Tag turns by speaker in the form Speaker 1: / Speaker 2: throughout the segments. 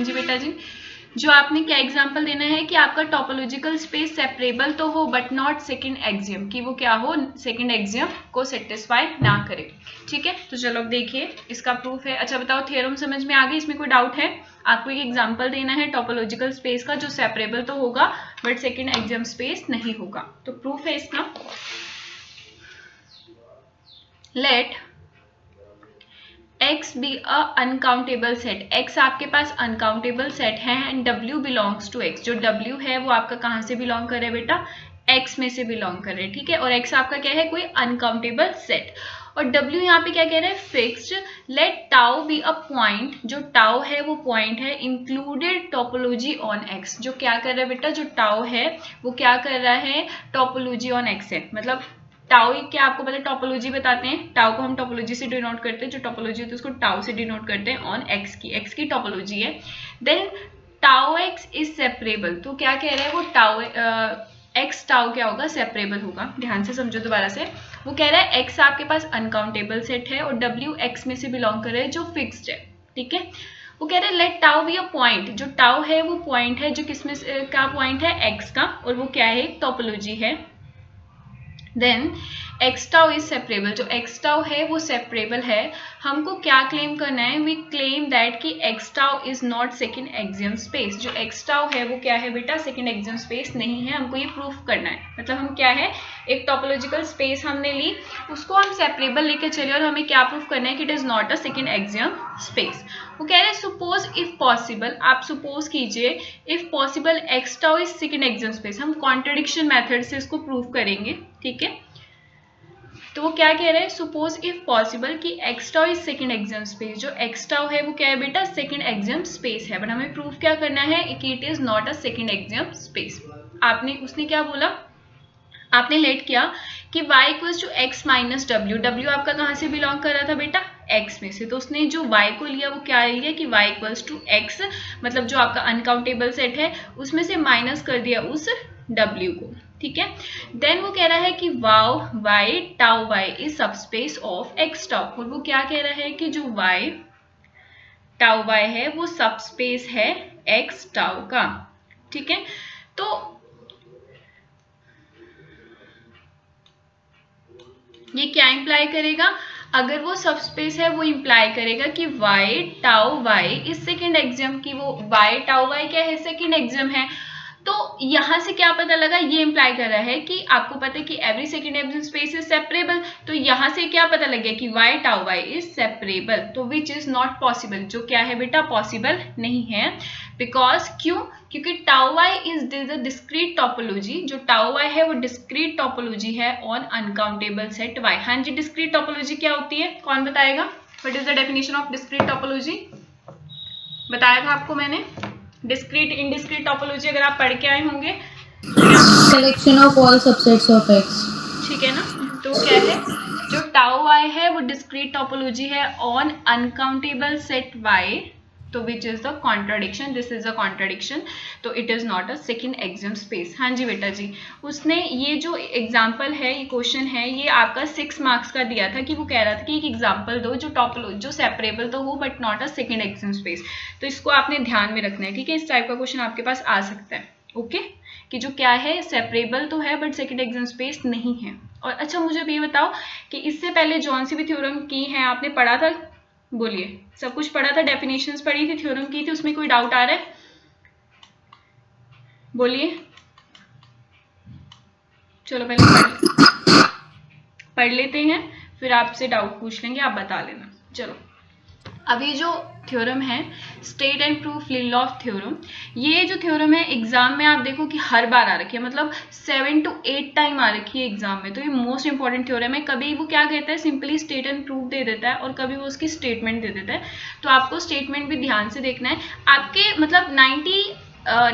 Speaker 1: जी बेटा जी, जो आपने क्या एग्जांपल देना है कि आपका टोपोलॉजिकल स्पेस सेपरेबल तो हो बट नॉट सेकंड एक्सियम, कि वो क्या हो, सेकंड एक्सियम को सेटिस्फाई ना करे। ठीक है, तो चलो अब देखिए इसका प्रूफ है। अच्छा बताओ, थ्योरम समझ में आ गई, इसमें कोई डाउट है? आपको एक एग्जांपल देना है टोपोलॉजिकल स्पेस का जो सेपरेबल तो होगा बट सेकंड एक्सियम स्पेस नहीं होगा। तो प्रूफ है इसका, let X be a uncountable set, X आपके पास अनकाउंटेबल सेट है and W belongs to X, जो W है वो आपका कहाँ से बिलोंग कर रहा है बेटा, X में से बिलोंग कर रहे हैं। ठीक है, और X आपका क्या है, कोई अनकाउंटेबल सेट, और W यहाँ पे क्या कह रहा है, fixed. Let tau be a point, जो टाउ है वो पॉइंट है, इंक्लूडेड टोपोलॉजी ऑन X, जो क्या कर रहा है बेटा, जो टाउ है वो क्या कर रहा है, टोपोलॉजी ऑन X है। मतलब टाउ क्या आपको पता है, टोपोलॉजी बताते हैं, टाउ को हम टोपोलॉजी से डिनोट करते हैं, जो टोपोलॉजी होती है उसको टाउ से डिनोट करते हैं ऑन एक्स की टोपोलॉजी है। Then tau X is separable, तो क्या कह रहे हैं वो, टाउ एक्स टाउ क्या होगा, सेपरेबल होगा। ध्यान से समझो दोबारा से, वो कह रहा है एक्स आपके पास अनकाउंटेबल सेट है और डब्ल्यू एक्स में से बिलोंग कर रहे हैं जो फिक्स्ड है। ठीक है, वो कह रहे हैं let tau be a point, जो टाउ है वो पॉइंट है, जो किसमें का पॉइंट है, एक्स का, और वो क्या है, टोपोलॉजी है। Then X tau is separable, जो एक्स टाउ है वो सेपरेबल है। हमको क्या क्लेम करना है, वी क्लेम दैट कि X tau is not second axiom space, जो एक्स टाउ है वो क्या है बेटा, सेकंड एक्सियम स्पेस नहीं है। हमको ये प्रूफ करना है, मतलब हम क्या है, एक टोपोलॉजिकल स्पेस हमने ली, उसको हम सेपरेबल लेके चले और हमें क्या प्रूफ करना है कि it is not a second axiom space. वो कह रहे हैं सपोज इफ पॉसिबल, आप सपोज कीजिए if possible x tau is second axiom space, हम कॉन्ट्रडिक्शन मेथड से इसको प्रूव करेंगे। ठीक है, तो वो क्या कह रहे हैं, सपोज इफ पॉसिबल कि X tau is second axiom space, जो एक्स टाउ है वो क्या है बेटा, सेकंड एक्सियम स्पेस है, बट हमें प्रूफ क्या करना है कि it is not a second axiom space. आपने उसने क्या बोला, आपने लेट किया कि y equals to X minus W, W आपका कहाँ से बिलोंग कर रहा था बेटा, x में से, तो उसने जो y को लिया वो क्या लिया कि y इक्वल्स टू एक्स, मतलब जो आपका अनकाउंटेबल सेट है उसमें से माइनस कर दिया उस w को। ठीक है, देन वो कह रहा है कि wow y tau y is subspace of x tau, और वो क्या कह रहा है कि जो y टाउ y है वो सबस्पेस है x टाउ का। ठीक है, तो ये क्या इंप्लाई करेगा, अगर वो सबस्पेस है वो इंप्लाई करेगा कि y tau y is second axiom, की वो y टाउ y क्या है, सेकंड एक्सियम है। तो यहां से क्या पता लगा, ये इंप्लाई कर रहा है कि आपको पता है कि every second axiom space is separable, तो यहां से क्या पता लग गया कि y tau y is separable, तो विच इज नॉट पॉसिबल, जो क्या है बेटा, पॉसिबल नहीं है। बिकॉज क्यों, क्योंकि tau y is discrete topology, जो टाउ y है वो डिस्क्रीट टोपोलॉजी है ऑन अनकाउंटेबल सेट y। हाँ जी, डिस्क्रीट टोपोलॉजी क्या होती है, कौन बताएगा, what is the definition of discrete topology, बताया था आपको मैंने। डिस्क्रीट इनडिस्क्रीट टोपोलॉजी अगर आप पढ़ के आए होंगे,
Speaker 2: collection of all subsets of x.
Speaker 1: ठीक है ना, तो क्या है, जो टाउ y है वो डिस्क्रीट टोपोलॉजी है ऑन अनकाउंटेबल सेट y, तो which is the contradiction, this is a contradiction, तो it is not a second axiom space. हाँ जी बेटा जी, उसने ये जो एग्जाम्पल है, ये क्वेश्चन है, ये आपका 6 मार्क्स का दिया था कि वो कह रहा था कि एक एग्जाम्पल दो जो टोपोलॉजी जो सेपरेबल तो हो but not a second axiom space, तो इसको आपने ध्यान में रखना है। ठीक है, इस टाइप का क्वेश्चन आपके पास आ सकता है। ओके, कि जो क्या है, सेपरेबल तो है बट सेकंड एक्सियम स्पेस नहीं है। और अच्छा मुझे भी बताओ कि इससे पहले जौन सी भी थ्योरम की है आपने पढ़ा था, बोलिए, सब कुछ पढ़ा था, डेफिनेशंस पढ़ी थी, थ्योरम की थी, उसमें कोई डाउट आ रहा है, बोलिए। चलो पहले पढ़ लेते हैं, फिर आपसे डाउट पूछ लेंगे, आप बता लेना। चलो, अभी जो थ्योरम है स्टेट एंड प्रूफ लिनलॉफ थ्योरम, ये जो थ्योरम है एग्जाम में आप देखो कि हर बार आ रखी है, मतलब 7 to 8 टाइम आ रखी है एग्जाम में, तो ये मोस्ट इंपॉर्टेंट थ्योरम है। कभी वो क्या कहता है, सिंपली स्टेट एंड प्रूफ दे देता है, और कभी वो उसकी स्टेटमेंट दे देता है, तो आपको स्टेटमेंट भी ध्यान से देखना है। आपके मतलब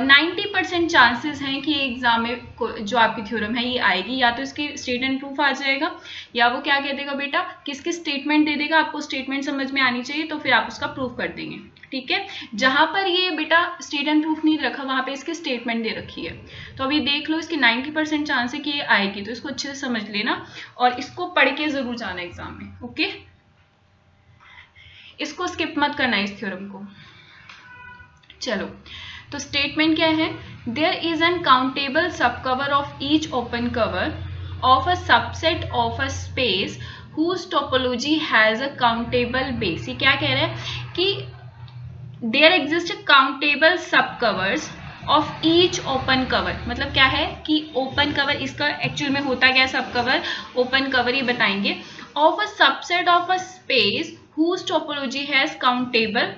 Speaker 1: 90% चांसेस हैं कि एग्जाम में जो आपकी थ्योरम है ये आएगी, या तो इसकी स्टेट एंड प्रूफ आ जाएगा, या वो क्या कह देगा बेटा, किसकी स्टेटमेंट दे देगा, आपको स्टेटमेंट समझ में आनी चाहिए, तो फिर आप उसका प्रूफ कर देंगे। ठीक है, जहां पर ये बेटा स्टेट एंड प्रूफ नहीं रखा वहां पे इसकी स्टेटमेंट दे रखी है, तो अभी देख लो इसकी 90% चांस है कि ये आएगी, तो इसको अच्छे से समझ लेना और इसको पढ़ के जरूर जाना एग्जाम में। ओके, इसको स्किप मत करना इस थ्योरम को। चलो, तो स्टेटमेंट क्या है, देयर इज एन काउंटेबल सब cover of each open cover of a subset of a space whose topology has a countable base। ये क्या कह रहा है कि देयर एग्जिस्ट काउंटेबल सब covers of each open cover, मतलब क्या है कि ओपन कवर, इसका एक्चुअल में होता क्या है, सब कवर ओपन कवर ही बताएंगे, of a subset of a space whose topology has countable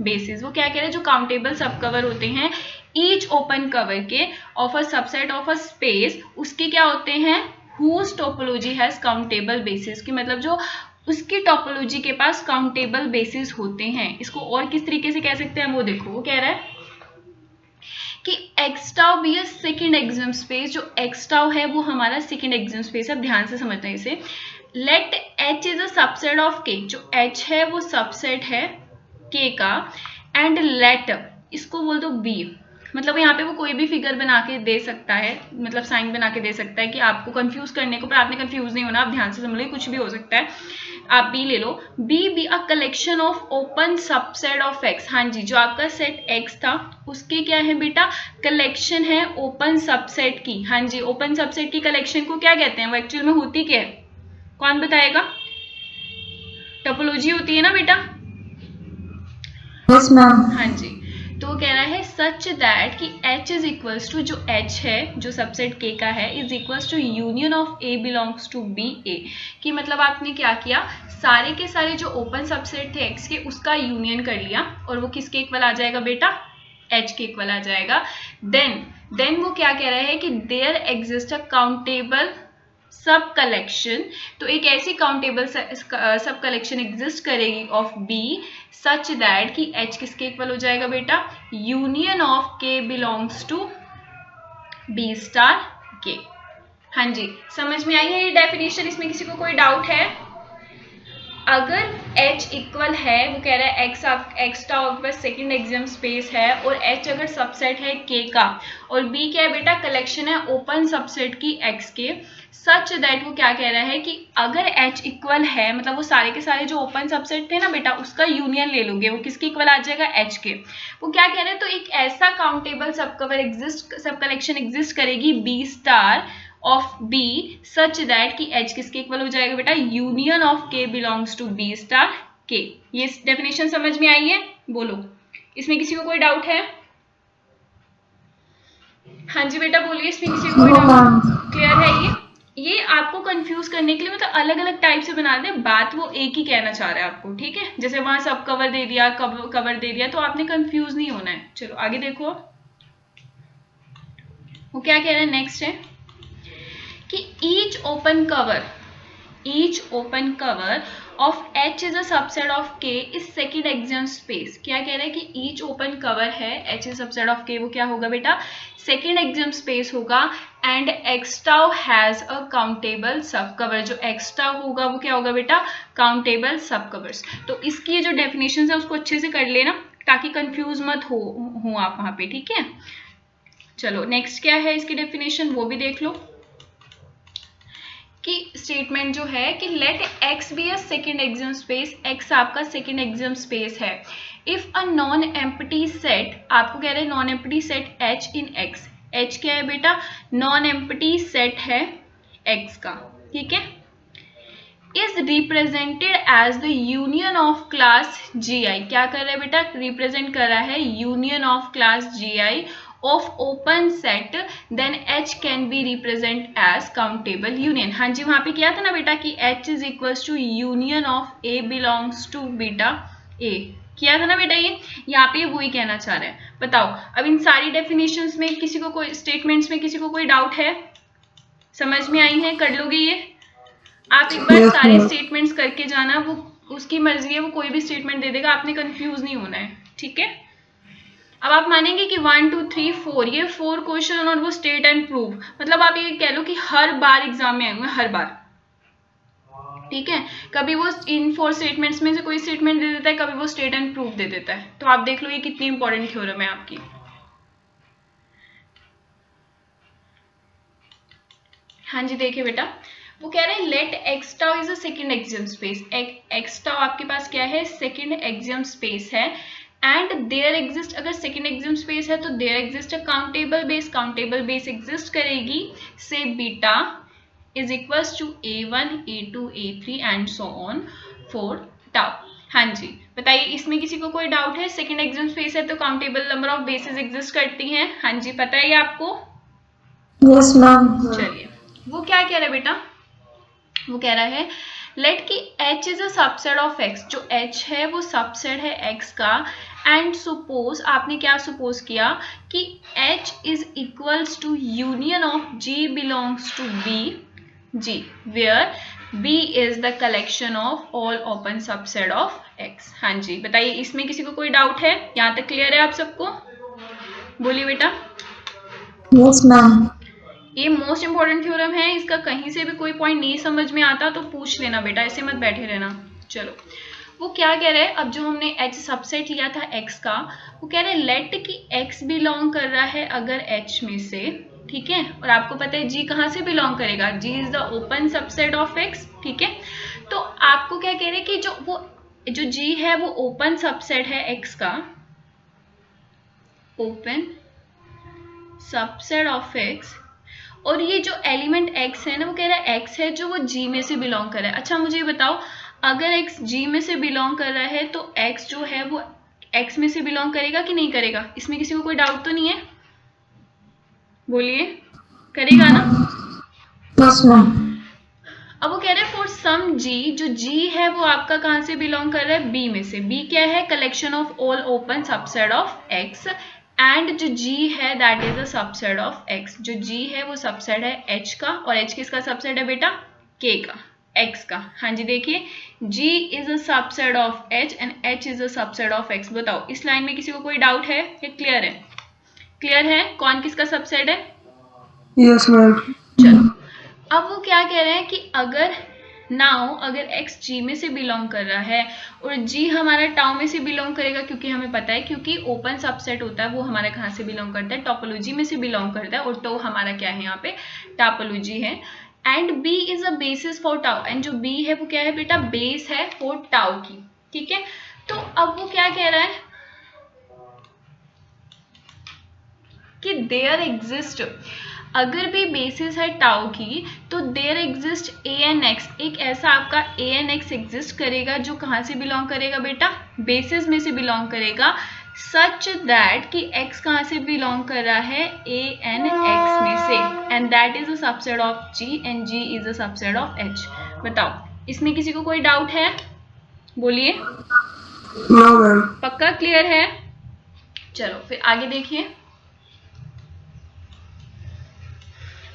Speaker 1: basis। वो क्या कह रहे हैं, जो काउंटेबल सब कवर होते हैं ईच ओपन कवर के of a subset of a space, उसके क्या होते हैं, whose topology has countable basis, की मतलब जो उसकी टोपोलॉजी के पास काउंटेबल बेसिस होते हैं। इसको और किस तरीके से कह सकते हैं वो देखो, वो कह रहा है कि X tau be a second axiom space, जो एक्स टाउ है वो हमारा सेकेंड एक्सिम स्पेस है। अब ध्यान से समझना है इसे। Let H is a subset of K, जो एच है वो सबसेट है के का, एंड लेट इसको बोल दो बी, मतलब यहाँ पे वो कोई भी फिगर बना के दे सकता है, मतलब साइन बना के दे सकता है कि आपको कंफ्यूज करने को, पर आपने कंफ्यूज नहीं होना, आप ध्यान से समझ लो, कुछ भी हो सकता है। आप बी ले लो, B be a collection of open subset of X. हाँ जी, जो आपका सेट एक्स था उसके क्या है बेटा, कलेक्शन है ओपन सबसेट की। हाँ जी, ओपन सबसेट की कलेक्शन को क्या कहते हैं, वो एक्चुअल में होती क्या है, कौन बताएगा, टोपोलॉजी होती है ना बेटा।
Speaker 2: Yes ma'am.
Speaker 1: हाँ जी, तो कह रहा है सच दैट कि h इज इक्वल्स टू, जो h है जो सबसेट k का है, is equals to union of a belongs to b a, कि मतलब आपने क्या किया, सारे के सारे जो ओपन सबसेट थे x के उसका यूनियन कर लिया, और वो किसके इक्वल आ जाएगा बेटा, h के इक्वल आ जाएगा। देन वो क्या कह रहा है कि देयर एग्जिस्ट अ काउंटेबल सब कलेक्शन, तो एक ऐसी काउंटेबल सब कलेक्शन एग्जिस्ट करेगी ऑफ बी सच दैट कि एच किसके इक्वल हो जाएगा बेटा, यूनियन ऑफ के बिलोंग्स टू बी स्टार के। हाँ जी, समझ में आई है ये डेफिनेशन, इसमें किसी को कोई डाउट है। अगर h इक्वल है, वो कह रहा है एक्स का सेकेंड एक्सिम स्पेस है, और h अगर सबसेट है k का, और b क्या है बेटा, कलेक्शन है ओपन सबसेट की x के, सच दैट वो क्या कह रहा है कि अगर h इक्वल है, मतलब वो सारे के सारे जो ओपन सबसेट थे ना बेटा, उसका यूनियन ले लोगे, वो किसके इक्वल आ जाएगा, h के। वो क्या कह रहे हैं, तो एक ऐसा काउंटेबल सब कलेक्शन एग्जिस्ट करेगी b star of b such that कि h किसके इक्वल हो जाएगा बेटा, union of k belongs to b star k। ये डेफिनेशन समझ में आई है, बोलो इसमें किसी को कोई डाउट है। हाँ जी बेटा बोलिए, इसमें किसी को कोई डाउट, क्लियर है ये आपको कंफ्यूज करने के लिए मतलब अलग अलग टाइप से बना दे, बात वो एक ही कहना चाह रहा है आपको, ठीक है। जैसे वहां सब कवर दे दिया, कवर दे दिया, तो आपने कंफ्यूज नहीं होना है। चलो आगे देखो, वो क्या कह रहा है, नेक्स्ट है कि each open cover of H is a subset of K is second axiom space। क्या कह रहा है कि each open cover है H is subset of K, वो क्या होगा बेटा, second axiom space होगा, and X tau has a countable subcover। जो X tau होगा वो क्या होगा बेटा, countable subcovers। तो इसकी जो डेफिनेशन है उसको अच्छे से कर लेना ताकि कंफ्यूज मत हो आप वहां पे, ठीक है। चलो नेक्स्ट क्या है इसकी डेफिनेशन, वो भी देख लो कि स्टेटमेंट जो है कि let x be a second axiom space, x आपका सेकेंड एक्सिम स्पेस है, if a non empty set, आपको कह रहे हैं non empty set h in x, h क्या है बेटा, नॉन एम्प्टी सेट है x का, ठीक है, is represented as the union of class gi। क्या कर रहा है बेटा, रिप्रेजेंट कर रहा है union of class gi of open set, then h can be represent as countable union। हाँ जी, वहां पे किया था ना बेटा कि h is equals to union of a belongs to beta a, किया था ना बेटा, ये यहाँ पे वही कहना चाह रहा है। बताओ अब इन सारी डेफिनेशंस में किसी को कोई स्टेटमेंट्स में किसी को कोई डाउट है, समझ में आई है, कर लोगे ये। आप एक बार सारे स्टेटमेंट्स करके जाना, वो उसकी मर्जी है, वो कोई भी स्टेटमेंट दे देगा, आपने कंफ्यूज नहीं होना है, ठीक है। अब आप मानेंगे कि 1 2 3 4 ये 4 क्वेश्चन और वो स्टेट एंड प्रूव, मतलब आप ये कह लो कि हर बार एग्जाम में आएंगे, हर बार, ठीक है। कभी वो इन 4 स्टेटमेंट्स में से कोई स्टेटमेंट दे देता है, कभी वो स्टेट एंड प्रूफ दे देता है। तो आप देख लो ये कितनी इंपॉर्टेंट थ्योरम है आपकी। हाँ जी देखिए बेटा, वो कह रहे हैं let X tau is a second axiom space, X tau आपके पास क्या है, सेकेंड एक्सिम स्पेस है, एंड देयर एग्जिस्ट, अगर सेकेंड एग्जिम स्पेस है तो there exist a countable base exist करेगी से beta is equals to A1 A2 A3 and so on for tau. हाँ जी बताइए, इसमें किसी को कोई डाउट है? सेकेंड एग्जिम स्पेस है तो countable number of basis exist करती हैं। हाँ जी पता है ये आपको?
Speaker 2: Yes ma'am.
Speaker 1: चलिए वो क्या कह रहा है बेटा, वो कह रहा है लेट कि H is a subset of X, जो H है वो सबसेट है X का, एंड सपोज, आपने क्या सपोज किया कि H is equals to union of G belongs to B G, where B is the collection of all open subset of X। हाँ जी बताइए, इसमें किसी को कोई डाउट है? यहाँ तक क्लियर है आप सबको? बोलिए बेटा।
Speaker 2: Yes ma'am.
Speaker 1: ये मोस्ट इंपॉर्टेंट थ्योरम है, इसका कहीं से भी कोई पॉइंट नहीं समझ में आता तो पूछ लेना बेटा, ऐसे मत बैठे रहना। चलो वो क्या कह रहे हैं, अब जो हमने H सबसेट लिया था X का, वो कह रहे हैं लेट कि X बिलोंग कर रहा है अगर H में से, ठीक है, और आपको पता है G कहाँ से बिलोंग करेगा, G is the open subset of X, ठीक है। तो आपको क्या कह रहे हैं कि जो G है वो ओपन सबसेट है X का, ओपन सबसेट ऑफ X, और ये जो एलिमेंट X है ना, वो कह रहा है X है जो वो G में से बिलोंग कर रहा है। अच्छा मुझे ये बताओ, अगर X G में से बिलोंग कर रहा है तो X जो है वो X में से बिलोंग करेगा कि नहीं करेगा? इसमें किसी को कोई डाउट तो नहीं है? बोलिए, करेगा ना?
Speaker 2: Yes ma'am.
Speaker 1: अब वो कह रहे हैं फॉर सम G, जो G है वो आपका कहाँ से बिलोंग कर रहा है? B में से। B क्या है? Collection of all open subset of X, and जो G है that is a subset of X, जो G है वो सबसेट है H का, और H किसका सबसेट है बेटा? K का, X का। हाँ जी देखिए, G is a subset of H and H is a subset of X। बताओ इस लाइन में किसी को कोई डाउट है या क्लियर है? क्लियर है कौन किसका सबसेट है?
Speaker 2: Yes ma'am.
Speaker 1: चलो अब वो क्या कह रहे हैं कि अगर अगर X G में से बिलोंग कर रहा है और G हमारा टाउ में से बिलोंग करेगा, क्योंकि हमें पता है, क्योंकि ओपन सबसेट होता है वो हमारा कहाँ से बिलोंग करता है? टोपोलॉजी में से बिलोंग करता है, और टो हमारा क्या है यहाँ पे? टोपोलॉजी है। And B is a basis for tau, and जो B है वो क्या है बेटा? बेस है फॉर टाउ की, ठीक है। तो अब वो क्या कह रहा है कि देयर एग्जिस्ट, अगर भी बेसिस है टाउ की तो देयर एग्जिस्ट ANX, एक ऐसा आपका ANX एग्जिस्ट करेगा जो कहाँ से बिलोंग करेगा बेटा? बेसिस में से बिलोंग करेगा, सच दैट कि X कहाँ से बिलोंग कर रहा है? ANX में से, and that is a subset of G and G is a subset of H। बताओ इसमें किसी को कोई डाउट है? बोलिए।
Speaker 2: No ma'am.
Speaker 1: पक्का क्लियर है? चलो फिर आगे देखिए।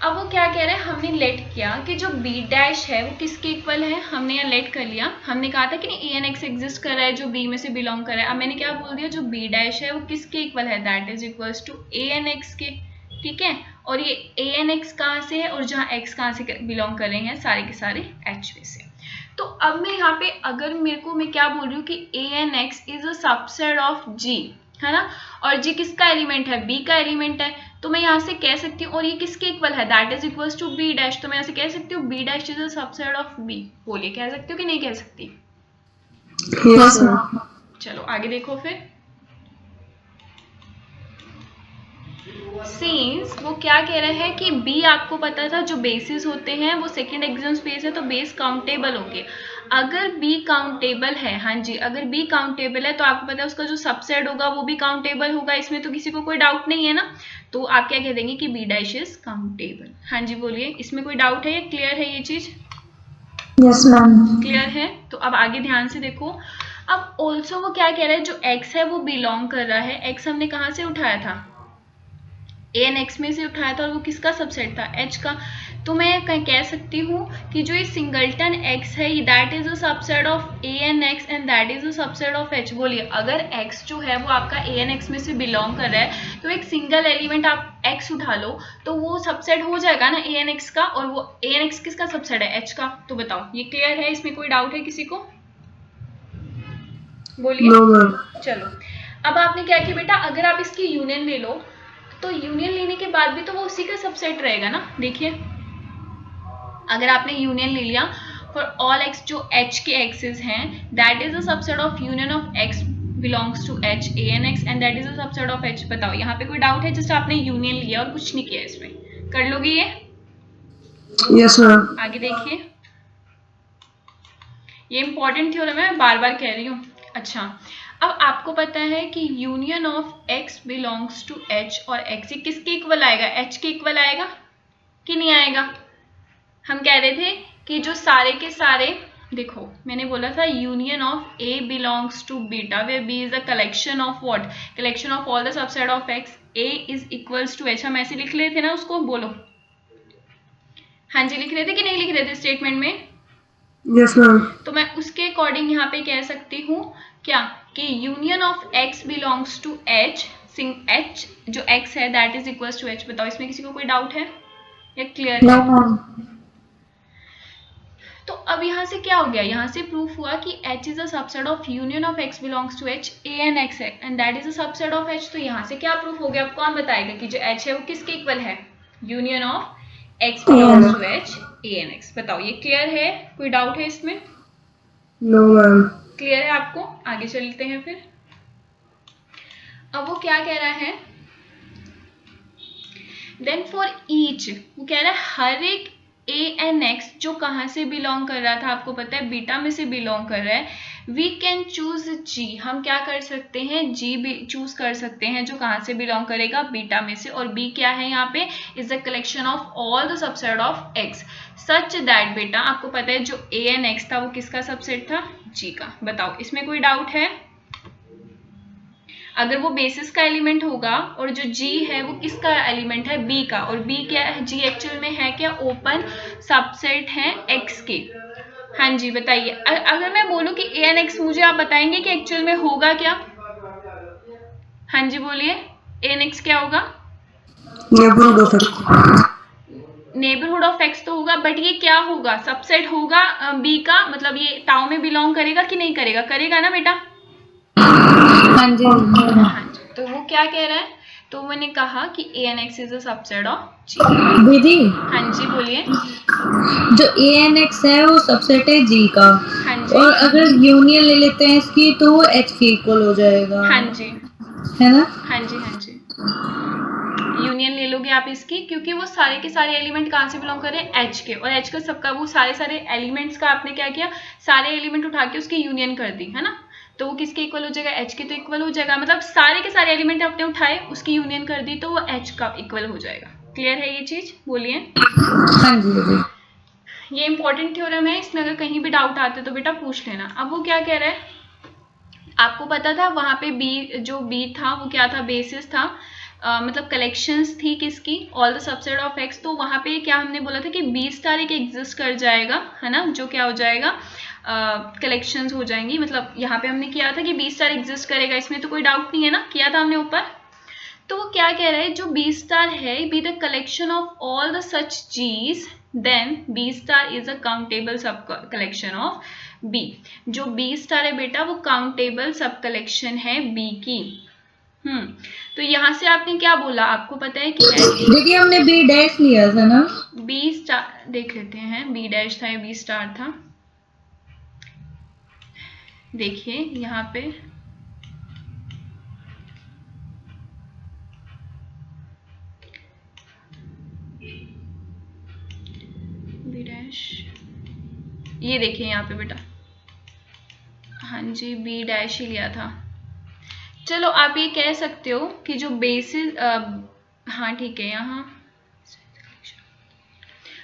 Speaker 1: अब वो क्या कह रहे हैं, हमने लेट किया कि जो B डैश है वो किसके इक्वल है, हमने यहाँ लेट कर लिया। हमने कहा था कि नहीं ANX एग्जिस्ट कर रहा है जो B में से बिलोंग कर रहा है। अब मैंने क्या बोल दिया, जो B डैश है वो किसके इक्वल है? That is equals to ANX K, ठीक है। और ये ANX कहाँ से है और जहाँ X कहाँ से बिलोंग कर रहे हैं? सारे के सारे H में से। तो अब मैं यहाँ पे अगर मैं क्या बोल रही हूँ कि ANX is a subset of G, है ना, और G किसका एलिमेंट है? B का एलिमेंट है। तो मैं यहाँ से कह सकती हूँ, और ये किसके इक्वल है? That is equals to B dash. तो मैं यहाँ से कह सकती हूँ B dash is a subset of B। बोलिए, कह सकती हूँ कि नहीं कह सकती?
Speaker 2: Yes ma'am.
Speaker 1: चलो आगे देखो फिर। सिंस वो क्या कह रहे हैं कि B आपको पता था जो बेसिस होते हैं वो सेकेंड एग्जिम स्पेस है तो बेस काउंटेबल होंगे। अगर B काउंटेबल है, हाँ जी, अगर B काउंटेबल है तो आपको पता है उसका जो सबसेट होगा वो भी काउंटेबल होगा। इसमें तो किसी को कोई डाउट नहीं है ना। तो आप क्या कह देंगे कि B डैश इज काउंटेबल। हाँ जी बोलिए, इसमें कोई डाउट है या क्लियर है ये चीज?
Speaker 2: Yes ma'am.
Speaker 1: क्लियर है? तो अब आगे ध्यान से देखो। अब ऑल्सो वो क्या कह रहा है, जो X है वो बिलोंग कर रहा है। X हमने कहाँ से उठाया था? ANX में से उठाया था, और वो किसका सबसेट था? H का। तो मैं कह सकती हूँ कि जो ये सिंगलटन X है that is a subset of ANX and that is a subset of H। बोलिए, अगर X जो है वो आपका ANX में से बिलोंग कर रहा है तो एक सिंगल एलिमेंट आप X उठा लो तो वो सबसेट हो जाएगा ना ANX का, और वो ANX किसका सबसेट है? H का। तो बताओ ये क्लियर है? इसमें कोई डाउट है किसी को? बोलिए।
Speaker 2: No ma'am.
Speaker 1: चलो अब आपने क्या किया बेटा, अगर आप इसकी यूनियन ले लो तो यूनियन लेने के बाद भी तो वो उसी का सबसेट रहेगा ना। देखिए अगर आपने यूनियन ले लिया फॉर ऑल X, जो H के एक्सेस हैं that is a subset of union of X belongs to H ANX and that is a subset of H। बताओ यहाँ पे कोई डाउट है? जस्ट आपने यूनियन लिया और कुछ नहीं किया इसमें। कर लोगे ये?
Speaker 3: Yes ma'am.
Speaker 1: आगे देखिए, ये इंपॉर्टेंट थ्योरम है, मैं बार बार कह रही हूँ। अच्छा, अब आपको पता है कि union of X belongs to H और X ये किसके इक्वल आएगा? H के इक्वल आएगा कि नहीं आएगा? हम कह रहे थे कि जो सारे के सारे, देखो मैंने बोला था union of A belongs to beta where B is the collection of what? Collection of all the subset of X। A is equals to H। हम ऐसे लिख रहे थे ना उसको, बोलो। हाँ जी, लिख रहे थे कि नहीं लिख रहे थे स्टेटमेंट में?
Speaker 3: Yes ma'am.
Speaker 1: तो मैं उसके अकॉर्डिंग यहाँ पे कह सकती हूँ क्या कि union of X belongs to H, H जो X है that is equals to H। बताओ इसमें किसी को कोई डाउट है या क्लियर है? तो अब यहाँ से क्या हो गया? यहाँ से प्रूफ हुआ कि H is a subset of union of X belongs to H A and X है and that is a subset of H। तो यहाँ से क्या प्रूफ हो गया? अब कौन बताएगा कि जो H है वो किसके इक्वल है? Union of X belongs to H A and X। बताओ ये क्लियर है? कोई डाउट है इसमें?
Speaker 3: No ma'am.
Speaker 1: क्लियर है आपको? आगे चलते हैं फिर। अब वो क्या कह रहा है? देन फॉर ईच, वो कह रहा है हर एक A एंड X जो कहाँ से बिलोंग कर रहा था? आपको पता है बीटा में से बिलोंग कर रहा है। We can choose G। हम क्या कर सकते हैं? G भी चूज कर सकते हैं जो कहाँ से बिलोंग करेगा? बीटा में से। और B क्या है यहाँ पे? Is the collection of all the subset of X such that, बेटा आपको पता है जो A एंड X था वो किसका सबसेट था? G का। बताओ इसमें कोई डाउट है? अगर वो बेसिस का एलिमेंट होगा और जो G है वो किसका एलिमेंट है? B का। और B क्या है? G एक्चुअल में है क्या? ओपन सबसेट है X के। हाँ जी बताइए, अगर मैं बोलूं कि A एंड X, मुझे आप बताएंगे कि एक्चुअल में होगा क्या? हाँ जी बोलिए, A एंड X क्या होगा?
Speaker 3: Neighbourhood of X।
Speaker 1: Neighbourhood of X तो होगा, बट ये क्या होगा? सबसेट होगा B का। मतलब ये टाउ में बिलोंग करेगा कि नहीं करेगा? करेगा ना बेटा?
Speaker 2: हाँ जी।
Speaker 1: हाँ जी, तो वो क्या कह रहा है? तो मैंने कहा कि A and X is a subset of G।
Speaker 2: दीदी,
Speaker 1: हाँ जी बोलिए।
Speaker 2: जो A एंड X है वो सबसेट है G का।
Speaker 1: हाँ जी।
Speaker 2: और अगर यूनियन ले लेते हैं इसकी तो वो H के इक्वल हो जाएगा।
Speaker 1: हाँ जी।
Speaker 2: है ना?
Speaker 1: हाँ जी। हाँ जी, यूनियन ले लोगे आप इसकी, क्योंकि वो सारे के सारे एलिमेंट कहाँ से बिलोंग कर रहे हैं? H के। और H का सबका वो सारे एलिमेंट्स का आपने क्या किया? सारे एलिमेंट उठा के उसकी यूनियन कर दी, है ना? तो वो किसके इक्वल हो जाएगा? H के तो इक्वल हो जाएगा। मतलब सारे के सारे एलिमेंट आपने उठाए, उसकी यूनियन कर दी, तो वो H का इक्वल हो जाएगा। क्लियर है ये चीज? बोलिए।
Speaker 2: हाँ जी दीदी।
Speaker 1: ये इंपॉर्टेंट थ्योरम है, इसमें अगर कहीं भी डाउट आते तो बेटा पूछ लेना। अब वो क्या कह रहा है? आपको पता था वहां पे जो B था वो क्या था? बेसिस था। मतलब कलेक्शंस थी किसकी? All the subset of X। तो वहां पे क्या हमने बोला था कि B स्टार एक एग्जिस्ट कर जाएगा, है ना? जो क्या हो जाएगा? कलेक्शंस हो जाएंगी। मतलब यहाँ पे हमने किया था कि B स्टार एग्जिस्ट करेगा, इसमें तो कोई डाउट नहीं है ना? किया था हमने ऊपर। तो वो क्या कह रहा है? जो B स्टार है be the collection of all the such G's, then B star is a countable सब कलेक्शन ऑफ B। जो B स्टार है बेटा वो काउंटेबल सब कलेक्शन है B की। तो यहाँ से आपने क्या बोला? आपको पता है कि
Speaker 2: दीदी हमने B डैश लिया था ना?
Speaker 1: B स्टार देख लेते हैं, B डैश था या B स्टार था। देखिए यहाँ पे B डैश, ये देखिए यहाँ पे बेटा, हाँ जी B डैश ही लिया था। चलो आप ये कह सकते हो कि जो बेसिस, हाँ ठीक है, यहाँ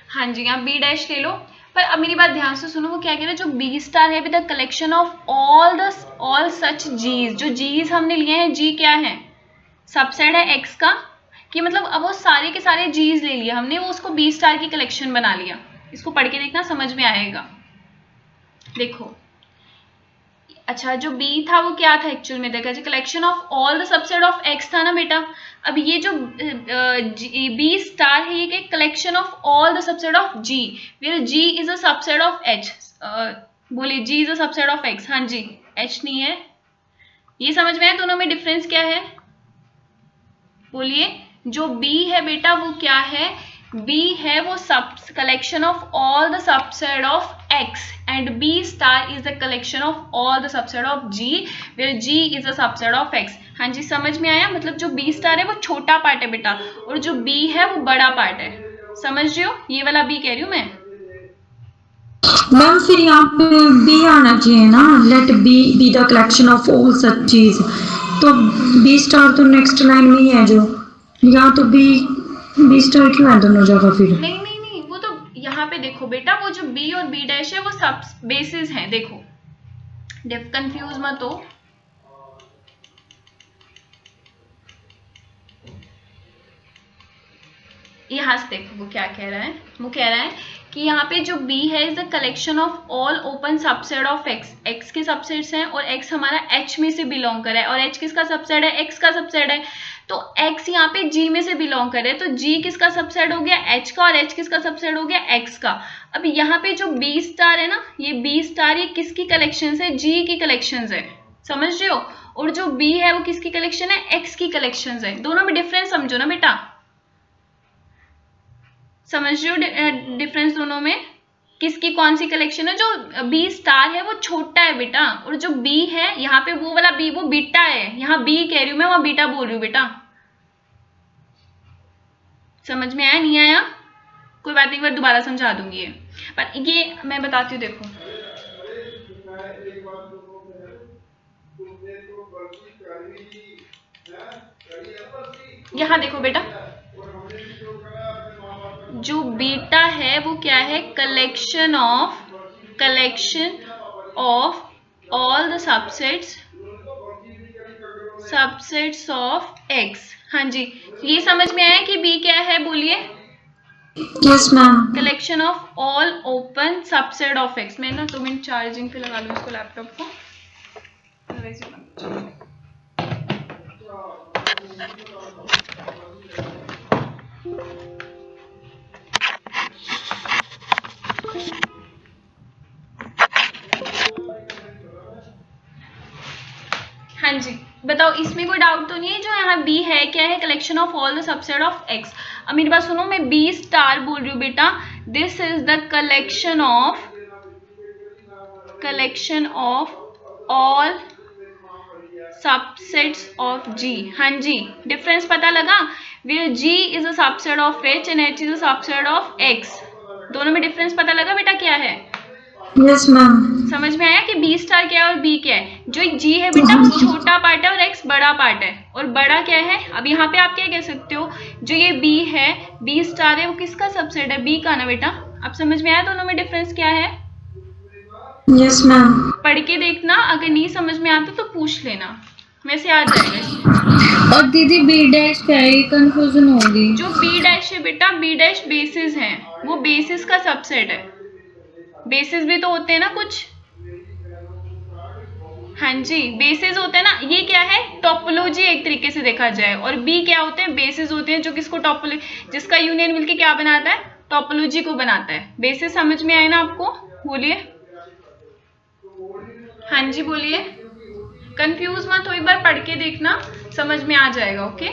Speaker 1: हाँ जी यहाँ B डैश ले लो। पर अब मेरी बात ध्यान से सुनो, वो क्या कह रहा है? जो B स्टार है with the collection of all such G's। जो G's हमने लिए हैं, G क्या है? सबसेट है X का। कि मतलब अब वो सारे के सारे G's ले लिए हमने, वो उसको B स्टार की कलेक्शन बना लिया। इसको पढ़ के देखना, समझ में आएगा। देखो, अच्छा जो B था वो क्या था एक्चुअल में? देखा, collection of all the subset of X था ना बेटा। अब ये जो B स्टार है ये collection of all the subset of G, where G is a subset of H। बोलिए G is a subset of X। हाँ जी, H नहीं है। ये समझ में आया दोनों में डिफरेंस क्या है? बोलिए। जो B है बेटा वो क्या है? बी है वो sub collection of all the subset of X and B star is the collection of all the subset of G where G is the subset of X. हाँ जी, समझ में आया? मतलब जो बी स्टार है वो छोटा पार्ट है बेटा और जो बी है वो बड़ा पार्ट है। समझ रहे हो? ये वाला बी कह रही हूँ मैं।
Speaker 4: मैम फिर यहाँ पे बी आना चाहिए ना, let B be the collection of all such चीज, तो बी स्टार तो नेक्स्ट लाइन में ही है जो, यहाँ तो बी स्टार क्यों है दोनों जगह फिर?
Speaker 1: नहीं नहीं नहीं, वो तो यहाँ पे देखो बेटा, वो जो बी और बी डैश है वो सब बेसिस हैं। देखो कंफ्यूज मत हो। यहाँ से देखो वो क्या कह रहा है, वो कह रहा है कि यहाँ पे जो B है is the collection of all open subset of X। X के सबसेट्स हैं और X हमारा H में से बिलोंग कर रहा है और H किसका सबसेट है? X का सबसेट है। तो X यहाँ पे G में से बिलोंग कर रहा है, तो G किसका सबसेट हो गया? H का, और H किसका सबसेट हो गया? X का। अब यहाँ पे जो B स्टार है ना, ये B स्टार ये किसकी कलेक्शन है? G की कलेक्शन है। समझ रहे हो? और जो B है वो किसकी कलेक्शन है? X की कलेक्शन है। दोनों में डिफरेंस समझो ना बेटा, समझ रहे हो डिफरेंस दोनों में? किसकी कौन सी कलेक्शन है? जो बी स्टार है वो छोटा है बेटा, और जो बी है यहाँ पे वो वाला बी वो बीटा है। यहाँ बी कह रही हूँ मैं, वहां बीटा बोल रही हूँ बेटा। समझ में आया? नहीं आया? कोई बात नहीं, एक बार दोबारा समझा दूंगी ये, पर ये मैं बताती हूँ। देखो यहाँ देखो बेटा, जो बीटा है वो क्या है? Collection of all the subsets of X. हाँ जी, ये समझ में आया कि बी क्या है? बोलिए।
Speaker 4: Yes ma'am.
Speaker 1: Collection of all open subset of x. मैं ना 2 मिनट चार्जिंग पे लगा लूँ इसको, लैपटॉप को। हाँ जी, बताओ इसमें कोई डाउट तो नहीं है? जो यहाँ बी है क्या है? Collection of all the subset of x. अब मेरी बात सुनो, मैं बी स्टार बोल रही हूँ बेटा, this is the collection of all subsets of G. हाँ जी, डिफरेंस पता लगा? Where G is a subset of H and H is a subset of X. दोनों में डिफरेंस पता लगा बेटा क्या है?
Speaker 4: Yes ma'am.
Speaker 1: समझ में आया कि बी स्टार क्या है और बी क्या है? जो जी है बेटा वो छोटा पार्ट है और एक्स बड़ा पार्ट है, और बड़ा क्या है? अब यहाँ पे आप क्या कह सकते हो, जो ये बी है, बी स्टार है, वो किसका सबसेट है? बी का ना बेटा। अब समझ में आया दोनों में डिफरेंस क्या है?
Speaker 4: Yes ma'am.
Speaker 1: पढ़ के देखना, अगर नहीं समझ में आता तो पूछ लेना, वैसे आ जाएगा।
Speaker 2: और दीदी बी डैश क्या है? कंफ्यूजन होगी।
Speaker 1: जो बी डैश है बेटा, बी डैश बेसिस है, वो बेसिस का सबसेट है। बेसिस भी तो होते हैं ना कुछ। हाँ जी, बेसिस होते हैं ना। ये क्या है? टोपोलॉजी एक तरीके से देखा जाए। और बी क्या होते हैं? बेसिस होते हैं, जो किसको टोपोलॉजी, जिसका यूनियन मिलके क्या बनाता है? टोपोलॉजी को बनाता है। बेसिस समझ में आए ना आपको? बोलिए। हाँ जी बोलिए। कंफ्यूज मत हो, एक बार पढ़ के देखना, समझ में आ जाएगा। ओके,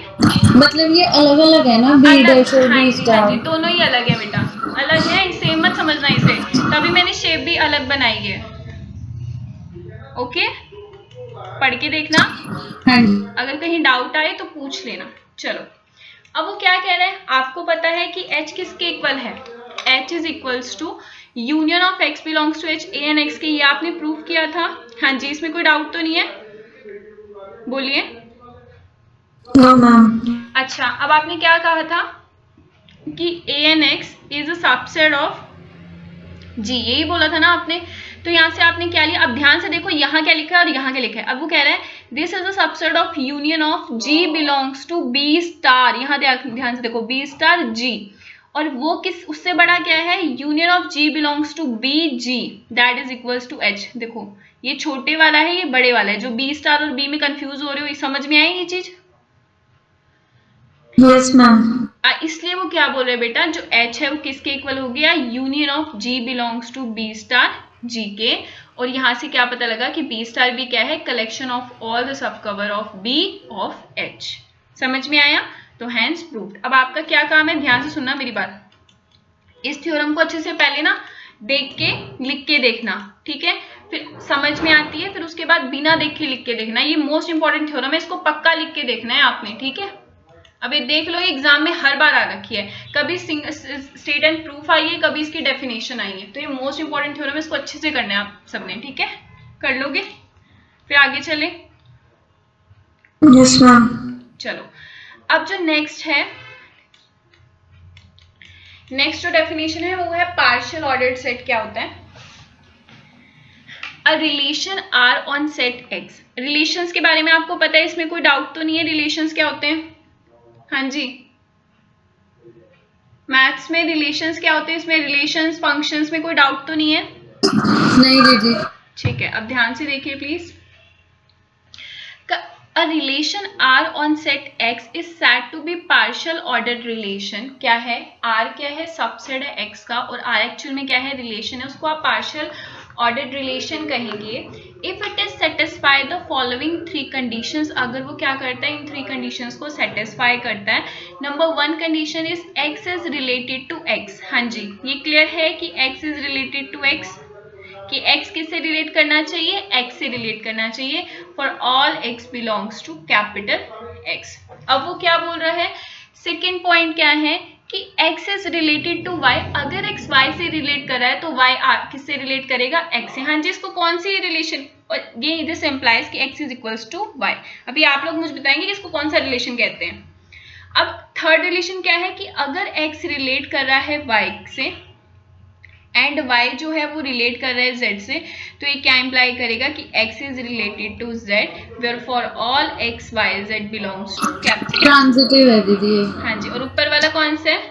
Speaker 2: मतलब ये अलग अलग है ना, बी डैश और बी
Speaker 1: हाँ
Speaker 2: स्टार?
Speaker 1: जी, दोनों ही अलग है बेटा, अलग है, सेम मत समझना इसे, तभी मैंने शेप भी अलग बनाई है। ओके, पढ़ के देखना,
Speaker 2: हाँ जी।
Speaker 1: अगर कहीं डाउट आए तो पूछ लेना। चलो, अब वो क्या कह रहे हैं? आपको पता है कि H किसके इक्वल है? H is equals to union of X belongs to H, A and X के, ये आपने प्रूव किया था। हाँ जी, इसमें कोई डाउट तो नहीं है? बोलिए।
Speaker 4: No ma'am.
Speaker 1: अच्छा, अब आपने क्या कहा था कि A and X is a subset of G, यही बोला था ना आपने। तो यहाँ से आपने क्या लिया? अब ध्यान से देखो, यहाँ क्या लिखा है और यहाँ क्या लिखा है। अब वो कह रहा है this is a subset of union of G belongs to B star. यहाँ ध्यान से देखो, B स्टार G, और वो किस, उससे बड़ा क्या है? Union of G belongs to B G, that is equals to H। देखो, ये छोटे वाला है, ये बड़े वाला है। जो B स्टार और B में कंफ्यूज हो रहे हो, ये समझ में आई ये चीज?
Speaker 4: Yes ma'am.
Speaker 1: इसलिए वो क्या बोल रहे हैं बेटा, जो H है वो किसके इक्वल हो गया? Union of G belongs to B star G के। और यहाँ से क्या पता लगा कि B स्टार भी क्या है? Collection of all the sub cover of B of H। समझ में आया? तो हैंस प्रूव्ड। अब आपका क्या काम है? ध्यान से सुनना मेरी बात। इस थ्योरम को अच्छे से पहले ना देख के लिख के देखना, ठीक है, फिर समझ में आती है, फिर उसके बाद बिना देख के लिख के देखना। ये मोस्ट इंपॉर्टेंट थ्योरम है, इसको पक्का लिख के देखना है आपने, ठीक है। अब ये देख लो, एग्जाम में हर बार आ रखी है, कभी स्टेट एंड प्रूफ आई है, कभी इसकी डेफिनेशन आई है, तो ये मोस्ट इंपॉर्टेंट थ्योरम है, इसको अच्छे से करना है आप सबने, ठीक है, कर लोगे। फिर आगे चले।
Speaker 4: Yes ma'am.
Speaker 1: चलो अब जो नेक्स्ट जो डेफिनेशन है वो है पार्शियल ऑर्डर्ड सेट। क्या होता है? A relation R on set X. Relations के बारे में आपको पता है, इसमें कोई डाउट तो नहीं है? रिलेशंस क्या होते हैं? हाँ जी, मैथ्स में रिलेशंस क्या होते हैं? इसमें रिलेशंस फंक्शंस में कोई डाउट तो नहीं है?
Speaker 2: नहीं दीदी।
Speaker 1: ठीक है, अब ध्यान से देखिए please. A relation R on set X is said to be partial ordered relation। क्या है? R क्या है? सबसेट है X का, और R एक्चुअल में क्या है? रिलेशन है, उसको आप पार्शियल ऑर्डर्ड रिलेशन कहेंगे। If it is satisfy the following 3 conditions. अगर वो क्या करता है? इन 3 कंडीशंस को सेटिस्फाई करता है। Number 1 condition is X is related to X। हाँ जी, ये क्लियर है कि X is related to X, कि x किससे रिलेट करना चाहिए? x से रिलेट करना चाहिए। For all x belongs to capital X। अब वो क्या बोल रहा है? सेकेंड पॉइंट क्या है कि x is related to y। अगर x y से रिलेट कर रहा है तो y किससे रिलेट करेगा? x से। हाँ जी, इसको कौन सी रिलेशन? ये दिस इम्प्लाइज कि x is equals to y। अभी आप लोग मुझे बताएंगे कि इसको कौन सा रिलेशन कहते हैं। अब थर्ड रिलेशन क्या है कि अगर x रिलेट कर रहा है y से एंड y जो है वो रिलेट कर रहा है z से, तो ये क्या इंप्लाई करेगा कि x is related to z, where for all x y z belongs to capital.
Speaker 2: Transitive है दीदी।
Speaker 1: हाँ जी, और ऊपर वाला कौन सा है?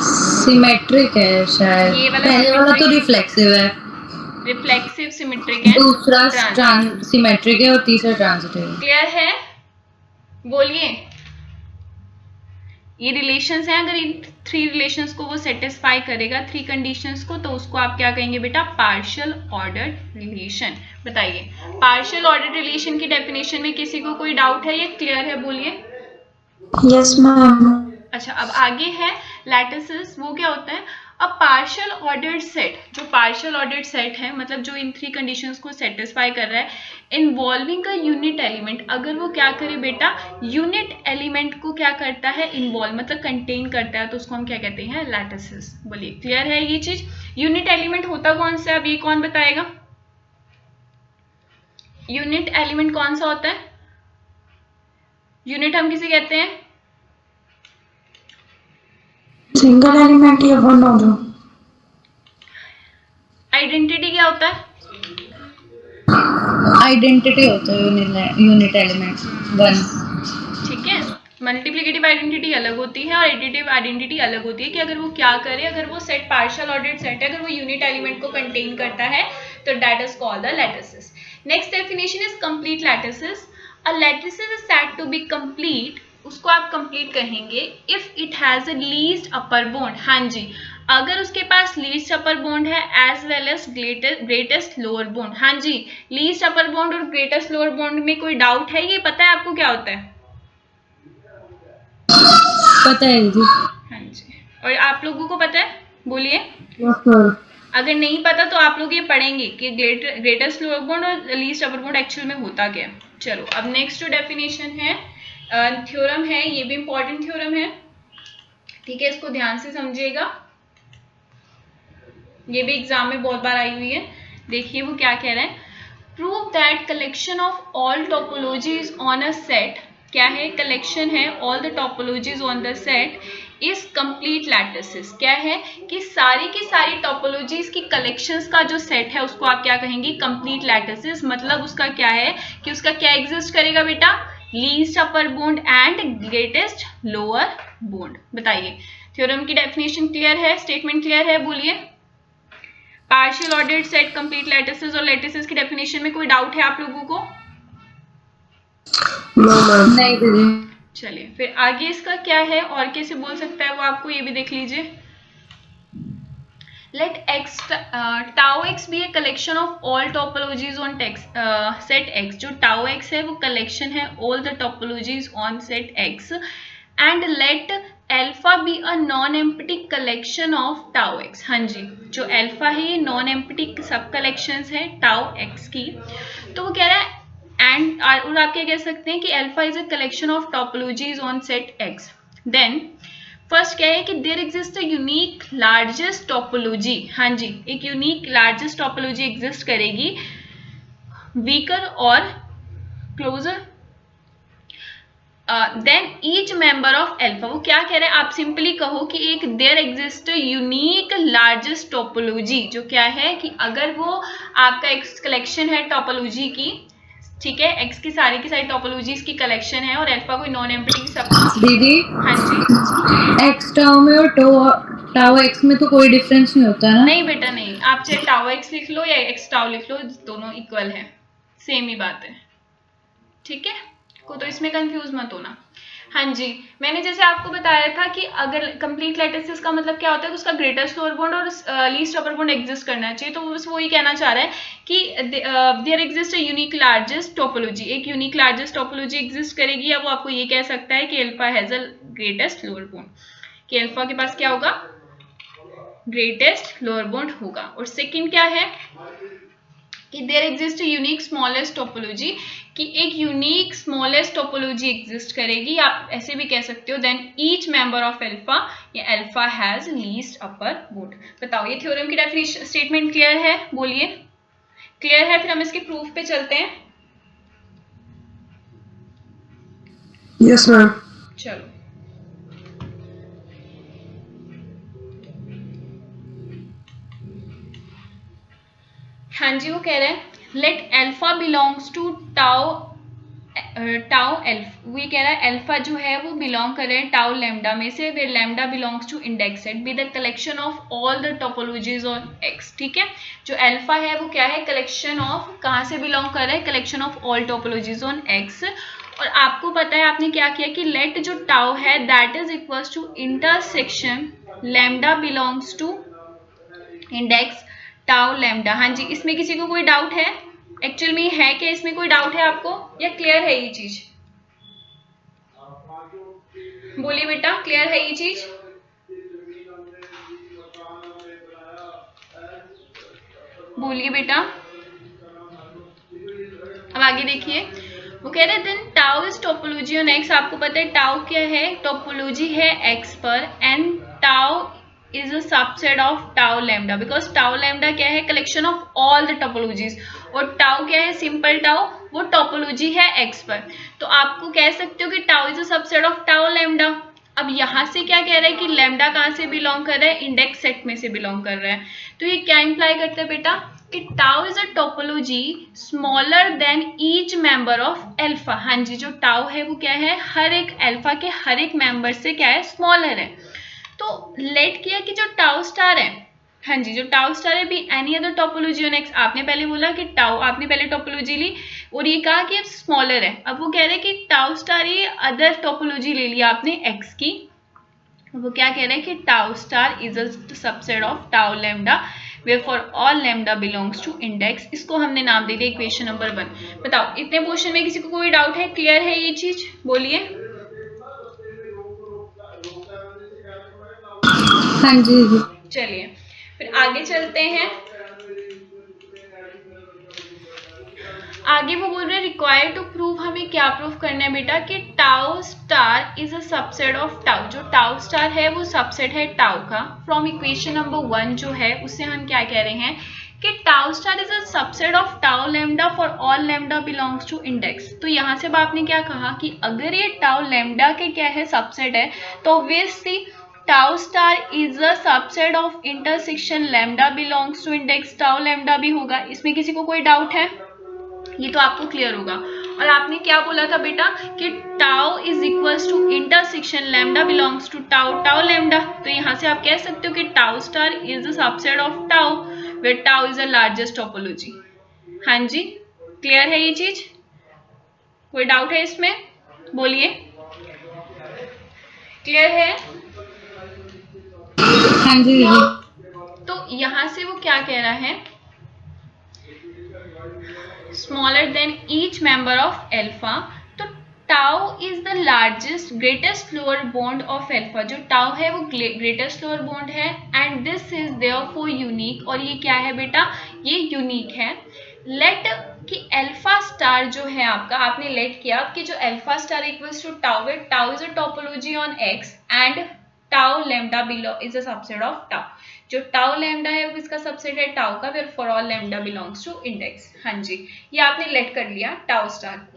Speaker 2: सिमेट्रिक है शायद।
Speaker 1: ये वाला
Speaker 2: पहले वाला तो रिफ्लेक्सिव है,
Speaker 1: रिफ्लेक्सिव सिमेट्रिक है,
Speaker 2: दूसरा
Speaker 1: ट्रांजिटिव।
Speaker 2: सिमेट्रिक है और तीसरा ट्रांजिटिव है।
Speaker 1: क्लियर है? बोलिए। ये रिलेशंस हैं, अगर इन 3 रिलेशंस को वो सेटिस्फाई करेगा, 3 कंडीशंस को, तो उसको आप क्या कहेंगे बेटा? Partial ordered relation. बताइए, पार्शियल ऑर्डर्ड रिलेशन की डेफिनेशन में किसी को कोई डाउट है? ये क्लियर है? बोलिए।
Speaker 4: Yes ma'am.
Speaker 1: अच्छा, अब आगे है लैटिसेस। वो क्या होता है? A partial ordered set. जो पार्शियल ऑर्डर्ड सेट है, मतलब जो इन 3 कंडीशंस को सेटिस्फाई कर रहा है, इन्वॉल्विंग अ यूनिट एलिमेंट। अगर वो क्या करे बेटा? यूनिट एलिमेंट को क्या करता है? इन्वॉल्व, मतलब कंटेन करता है, तो उसको हम क्या कहते हैं? लैटिसेस। बोलिए, क्लियर है ये चीज? यूनिट एलिमेंट होता कौन सा? अब ये कौन बताएगा? यूनिट एलिमेंट कौन सा होता है? यूनिट हम किसे कहते हैं?
Speaker 4: सिंगल एलिमेंट या वन हो जो।
Speaker 1: आइडेंटिटी क्या होता है?
Speaker 2: आइडेंटिटी होता है यूनिट एलिमेंट 1।
Speaker 1: ठीक है, मल्टीप्लिकेटिव आइडेंटिटी अलग होती है और एडिटिव आइडेंटिटी अलग होती है कि अगर वो क्या करे, अगर वो सेट पार्शियल ऑर्डर्ड सेट है, अगर वो यूनिट एलिमेंट को कंटेन करता है, तो that is called the lattices. Next definition is complete lattices. A lattices is said to be complete. उसको आप कंप्लीट कहेंगे if it has a least upper bound. हाँ जी, अगर उसके पास लीस्ट अपर बॉन्ड है as well as greatest lower bound. हाँ जी, लीस्ट अपर बॉन्ड और ग्रेटेस्ट लोअर बॉन्ड में कोई डाउट है? ये पता है आपको क्या होता है?
Speaker 2: पता है दीदी।
Speaker 1: हाँ जी, और आप लोगों को पता है? बोलिए।
Speaker 3: Yes ma'am.
Speaker 1: अगर नहीं पता तो आप लोग ये पढ़ेंगे कि ग्रेटेस्ट लोअर बॉन्ड और लीस्ट अपर बॉन्ड एक्चुअल में होता क्या है। चलो, अब नेक्स्ट जो डेफिनेशन है, थ्योरम है, ये भी इंपॉर्टेंट थ्योरम है, ठीक है, इसको ध्यान से समझिएगा। ये भी एग्जाम में बहुत बार आई हुई है। देखिए वो क्या कह रहा है? Prove that collection of all topologies on a set. क्या है? कलेक्शन है all the topologies on the set is complete lattices. क्या है कि सारी की सारी टोपोलॉजीज की कलेक्शंस का जो सेट है उसको आप क्या कहेंगे? Complete lattices. मतलब उसका क्या है कि उसका क्या एग्जिस्ट करेगा बेटा? Least upper bound and greatest lower bound. बताइए, थ्योरम की डेफिनेशन क्लियर है? स्टेटमेंट क्लियर है? बोलिए। Partial ordered set, complete lattices और लैटिसेस की डेफिनेशन में कोई डाउट है आप लोगों को?
Speaker 3: No ma'am.
Speaker 2: नहीं दीदी।
Speaker 1: चलिए, फिर आगे इसका क्या है और कैसे बोल सकता है वो आपको ये भी देख लीजिए। Let x tau x be a collection of all topologies on set x। जो tau x है वो collection है all the topologies on set x and let alpha be a non empty collection of tau x. हाँ जी, जो alpha है ये non empty सब कलेक्शंस है टाउ एक्स की। तो वो कह रहा है एंड और आप क्या कह सकते हैं कि alpha is a collection of topologies on set X. Then first क्या है कि there exist a unique largest topology. हाँ जी, एक यूनिक लार्जेस्ट टोपोलॉजी एग्जिस्ट करेगी वीकर और closer than each member of alpha. वो क्या कह रहे हैं, आप सिंपली कहो कि एक there exist unique largest topology, जो क्या है कि अगर वो आपका एक्स कलेक्शन है टोपोलॉजी की, ठीक है, एक्स की सारी टोपोलॉजीज की कलेक्शन है और अल्फा कोई नॉन एम्प्टी सब।
Speaker 2: दीदी,
Speaker 1: हाँ जी,
Speaker 2: एक्स टाउ में और टाउ एक्स में तो कोई डिफरेंस नहीं होता ना?
Speaker 1: नहीं बेटा नहीं, आप चाहे टाउ एक्स लिख लो या एक्स टाउ लिख लो, दोनों इक्वल है, सेम ही बात है, ठीक है, को तो इसमें कंफ्यूज मत होना। हाँ जी, मैंने जैसे आपको बताया था कि अगर कंप्लीट लैटिस का मतलब क्या होता है, तो उसका ग्रेटेस्ट लोअर बाउंड और लीस्ट अपर बाउंड एग्जिस्ट करना चाहिए। तो बस वही कहना चाह रहा है कि there exist a unique largest topology, एक यूनिक लार्जेस्ट टोपोलॉजी एग्जिस्ट करेगी, या वो आपको ये कह सकता है कि alpha has a greatest lower bound, कि अल्फा के पास क्या होगा, ग्रेटेस्ट लोअर बाउंड होगा। और सेकंड क्या है कि there exist unique smallest topology, कि एक यूनिक स्मॉलेस्ट टोपोलॉजी एग्जिस्ट करेगी, आप ऐसे भी कह सकते हो। Then each member of alpha, या alpha has least upper bound. बताओ ये थ्योरम की डेफिनेशन स्टेटमेंट क्लियर है, बोलिए क्लियर है, फिर हम इसके प्रूफ पे चलते हैं।
Speaker 3: Yes ma'am.
Speaker 1: चलो हाँ जी, वो कह रहे हैं let alpha belongs to tau alpha, वो ये कह रहा है अल्फा जो है वो बिलोंग कर रहे हैं टाउ लैम्डा में से, where lambda belongs to index set be the collection of all the topologies on X. ठीक है, जो अल्फा है वो क्या है, कलेक्शन ऑफ, कहाँ से बिलोंग कर रहा है, collection of all topologies on x. और आपको पता है आपने क्या किया कि लेट जो टाउ है that is equals to intersection lambda belongs to index tau lambda. हाँ जी, इसमें किसी को कोई डाउट है, एक्चुअल में है कि इसमें कोई डाउट है आपको, या क्लियर है ये चीज, बोलिए बेटा क्लियर है ये चीज, बोलिए बेटा। अब आगे देखिए, वो कह रहे हैं then tau is topology on X. आपको पता है टाउ क्या है, टोपोलॉजी है एक्स पर, and tau is a subset of tau lambda, because tau lambda क्या है, collection of all the topologies, और टाउ क्या है, सिंपल टाउ, वो टोपोलॉजी है एक्स पर। तो आपको कह सकते हो कि tau is a subset of tau lambda. अब यहाँ से क्या कह रहा है कि लैम्डा कहाँ से बिलोंग कर रहा है, इंडेक्स सेट में से बिलोंग कर रहा है। तो ये क्या इंप्लाई करता है बेटा कि tau is a topology smaller than each member of alpha. हाँ जी, जो टाउ है वो क्या है, हर एक अल्फा के हर एक मेंबर से क्या है, स्मॉलर है। तो लेट किया कि जो टाउ स्टार है, हाँ जी, जो टाउ स्टार है be any other topology on x. आपने पहले बोला कि टाउ, आपने पहले टोपोलॉजी ली और ये कहा कि स्मॉलर है। अब वो कह रहे हैं कि टाउ स्टार ये अदर टोपोलॉजी ले लिया आपने एक्स की, वो क्या कह रहे हैं कि tau star is a subset of tau lambda wherefore all lambda belongs to index। इसको हमने नाम दे दिया इक्वेशन नंबर 1। बताओ इतने क्वेश्चन में किसी को कोई डाउट है, क्लियर है ये चीज, बोलिए।
Speaker 2: हाँ जी।
Speaker 1: चलिए फिर आगे चलते हैं। आगे वो बोल रहे हैं रिक्वायर्ड टू प्रूव, हमें क्या प्रूव करना है बेटा कि tau star is a subset of tau. जो टाउ स्टार है वो सबसेट है टाउ का। फ्रॉम इक्वेशन नंबर 1 जो है उससे हम क्या कह रहे हैं कि tau star is a subset of tau lambda for all lambda belongs to index. तो यहाँ से आपने क्या कहा कि अगर ये टाउ लैम्डा के क्या है, सबसेट है, तो obviously tau star is a subset of intersection lambda belongs to index tau lambda भी होगा। इसमें किसी को कोई डाउट है, ये तो आपको क्लियर होगा। और आपने क्या बोला था बेटा कि tau is equals to intersection lambda belongs to tau tau lambda. तो यहाँ से आप कह सकते हो कि tau star is a subset of tau where tau is a largest topology. हाँ जी, क्लियर है ये चीज, कोई डाउट है इसमें, बोलिए क्लियर है।
Speaker 2: हाँ जी दीदी।
Speaker 1: तो यहाँ से वो क्या कह रहा है, smaller than each member of alpha. तो tau is the largest greatest lower bound of alpha. जो टाउ है वो ग्रेटेस्ट लोअर बॉन्ड है and this is therefore unique, और ये क्या है बेटा, ये यूनिक है। लेट कि अल्फा स्टार जो है आपका, आपने लेट किया कि जो alpha star equals to tau है, tau is a topology on X and tau lambda below is a subset of tau. जो टाउ लैम्डा है वो इसका सबसेट है टाउ का, फिर for all lambda belongs to index. हाँ जी, ये आपने लेट कर लिया टाउ स्टार।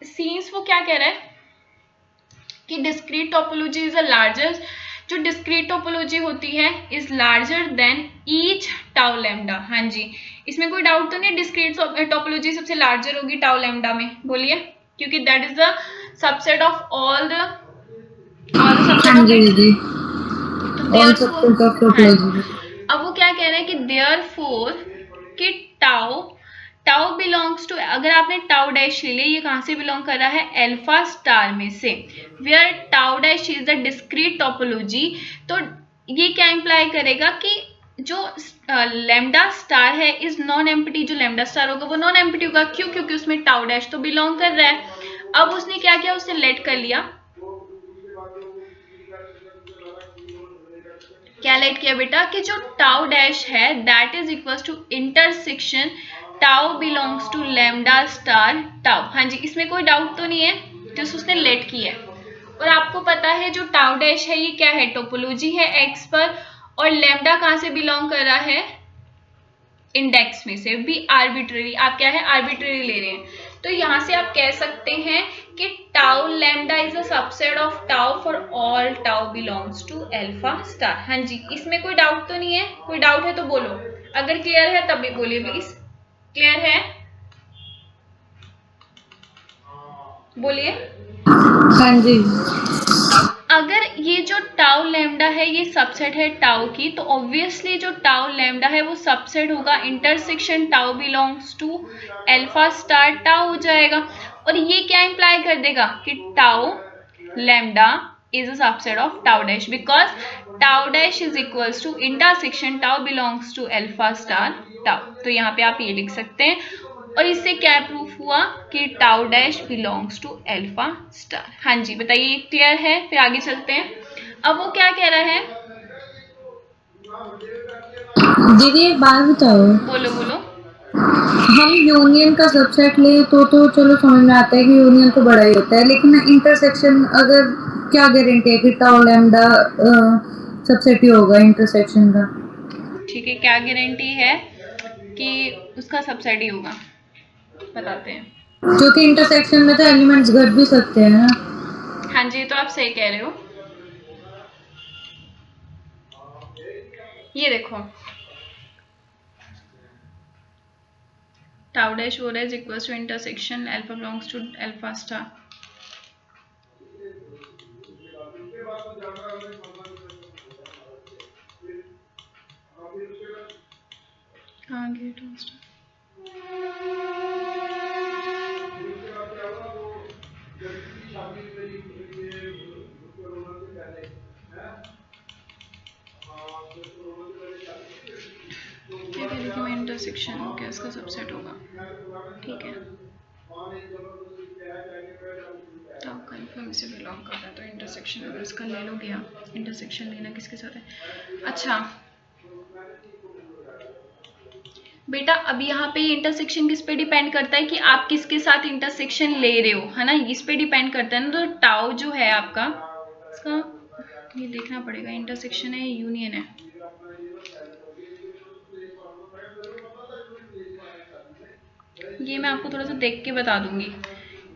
Speaker 1: सीन्स वो क्या कह रहा है कि discrete topology is a largest, जो डिस्क्रीट टोपोलॉजी होती है is larger than each tau lambda. हाँ जी, इसमें कोई डाउट तो नहीं, डिस्क्रीट टोपोलॉजी सबसे लार्जर होगी टाउ लैम्डा में, बोलिए, क्योंकि that is the subset of all the
Speaker 2: हाँ जी दीदी, ऑल सबसेट ऑफ टोपोलॉजी।
Speaker 1: अब वो क्या कह रहे हैं कि देयरफॉर कि टाउ टाउ बिलोंग्स टू, अगर आपने टाउ डैश ले लिया, ये कहाँ से बिलोंग कर रहा है, अल्फा स्टार में से, where tau dash is the discrete topology. तो ये क्या इंप्लाई करेगा कि जो लैम्डा स्टार है इज नॉन एम्प्टी, जो लैम्डा स्टार होगा वो नॉन एम्प्टी होगा। क्यों? क्योंकि उसमें टाउ डैश तो बिलोंग कर रहा है। अब उसने क्या किया, उसने लेट कर लिया, क्या लेट किया बेटा, कि जो टाउ डैश है that is equals to intersection tau belongs to lambda star tau. हाँ जी, इसमें कोई डाउट तो नहीं है, जो उसने लेट की है। और आपको पता है जो टाउ डैश है ये क्या है, टोपोलॉजी है एक्स पर, और लैम्डा कहाँ से बिलोंग कर रहा है, इंडेक्स में से, भी आर्बिट्रेरी, आप क्या है आर्बिट्रेरी ले रहे हैं। तो यहाँ से आप कह सकते हैं कि tau lambda is a subset of tau for all tau belongs to alpha star. हाँ जी, इसमें कोई डाउट तो नहीं है, कोई डाउट है तो बोलो, अगर क्लियर है तभी बोलिए प्लीज। क्लियर है, बोलिए।
Speaker 2: हाँ जी,
Speaker 1: अगर ये जो टाउ लैम्डा है ये सबसेट है टाउ की, तो ऑब्वियसली जो टाउ लैम्डा है वो सबसेट होगा intersection tau belongs to alpha star tau हो जाएगा। और ये क्या इंप्लाई कर देगा कि tau lambda is a subset of tau dash, because tau dash is equals to intersection tau belongs to alpha star tau. तो यहाँ पे आप ये लिख सकते हैं, और इससे क्या प्रूफ हुआ कि tau dash belongs to alpha star. हाँ जी, बताइए क्लियर है, फिर आगे चलते हैं। अब वो क्या कह रहा है,
Speaker 2: दीदी एक बात बताओ,
Speaker 1: बोलो बोलो।
Speaker 2: हम यूनियन का सबसेट ले तो चलो समझ में आता है कि यूनियन तो बड़ा ही होता है, लेकिन इंटरसेक्शन अगर क्या गारंटी है कि टाउ लैम्डा सबसेट ही होगा इंटरसेक्शन का?
Speaker 1: ठीक है, क्या गारंटी है कि उसका सबसेट ही होगा, बताते हैं।
Speaker 2: क्योंकि इंटरसेक्शन में तो एलिमेंट्स घट भी सकते हैं ना।
Speaker 1: हाँ जी, तो आप सही कह रहे हो। ये देखो, टाउ डैश हो रहा है is equals to intersection alpha belongs to alpha star. कहाँ गए टाउ स्टार, मैं इंटरसेक्शन हो गया, इसका सबसेट होगा, ठीक है। टाउ कन्फर्म से बिलोंग करता है, तो इंटरसेक्शन अगर इसका ले लो गया, इंटरसेक्शन लेना किसके साथ है, अच्छा बेटा अब यहाँ पे इंटरसेक्शन किस पे डिपेंड करता है कि आप किसके साथ इंटरसेक्शन ले रहे हो, है ना, इस पे डिपेंड करता है ना। तो टाउ जो है आपका, इसका ये देखना पड़ेगा इंटरसेक्शन है यूनियन है, ये मैं आपको थोड़ा सा देख के बता दूंगी,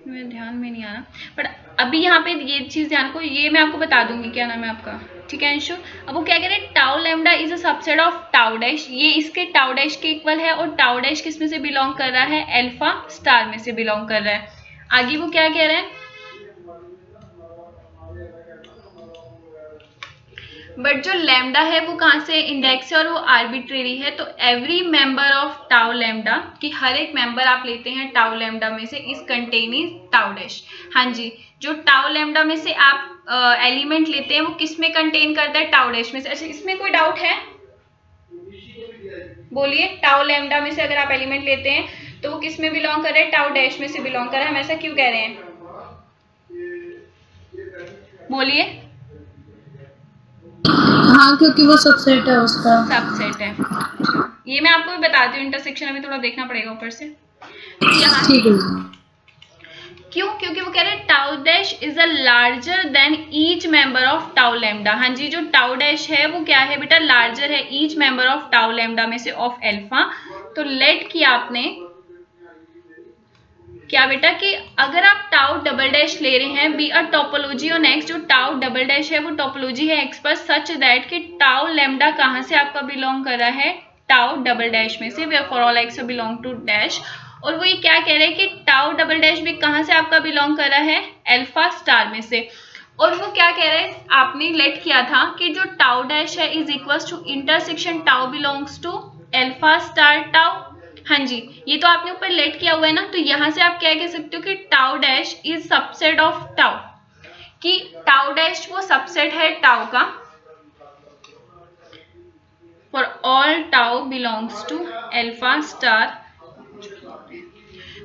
Speaker 1: मेरे ध्यान में नहीं आ रहा, बट अभी यहाँ पे ये चीज ध्यान को, ये मैं आपको बता दूंगी क्या नाम है आपका, ठीक है अंशु। अब वो क्या कह रहे हैं, tau lambda is a subset of tau dash, ये इसके टाउ डैश के इक्वल है, और टाउ डैश किस में से बिलोंग कर रहा है, अल्फा स्टार में से बिलोंग कर रहा है। आगे वो क्या कह रहे हैं, बट जो लैम्डा है वो कहाँ से, इंडेक्स है और वो आर्बिट्रेरी है, तो every member of tau lambda, कि हर एक मेंबर आप लेते हैं टाउ लैम्डा में से, इस कंटेनिंग टाउ डैश। हाँ जी, जो टाउ लैम्डा में से आप एलिमेंट लेते हैं वो किस में कंटेन करता है, टाउ डैश में से। अच्छा, इसमें कोई डाउट है, बोलिए। टाउ लैम्डा में से अगर आप एलिमेंट लेते हैं तो वो किस में बिलोंग कर रहे हैं, टाउ डैश में से बिलोंग कर रहा है, हम ऐसा क्यों कह रहे हैं, बोलिए।
Speaker 2: हाँ, क्योंकि वो सबसेट है उसका।
Speaker 1: सबसेट है। अच्छा, ये मैं आपको भी बताती हूँ, इंटरसेक्शन अभी थोड़ा देखना पड़ेगा ऊपर से। तो यहाँ
Speaker 2: ठीक है।
Speaker 1: क्यों? क्योंकि वो कह रहे हैं tau dash is a larger than each member of tau lambda. हाँ जी, जो टाउ डैश है वो क्या है बेटा? लार्जर है each member of tau lambda में से ऑफ एल्फा। तो लेट किया आपने क्या बेटा कि अगर आप टाउ डबल डैश ले रहे हैं be a topology on x, जो टाउ डबल डैश है वो टोपोलॉजी है एक्स पर सच दैट कि टाउ लैम्डा कहाँ से आपका बिलोंग कर रहा है? टाउ डबल डैश में से, for all X belong to dash. और वो ये क्या कह रहे हैं कि टाउ डबल डैश भी कहाँ से आपका बिलोंग कर रहा है? अल्फा स्टार में से। और वो क्या कह रहे हैं, आपने लेट किया था कि जो टाउ डैश है is equal to intersection tau belongs to alpha star tau. हाँ जी, ये तो आपने ऊपर लेट किया हुआ है ना, तो यहां से आप क्या कह सकते हो कि tau dash is subset of tau, कि टाउ डैश वो सबसेट है टाउ का for all tau belongs to alpha star.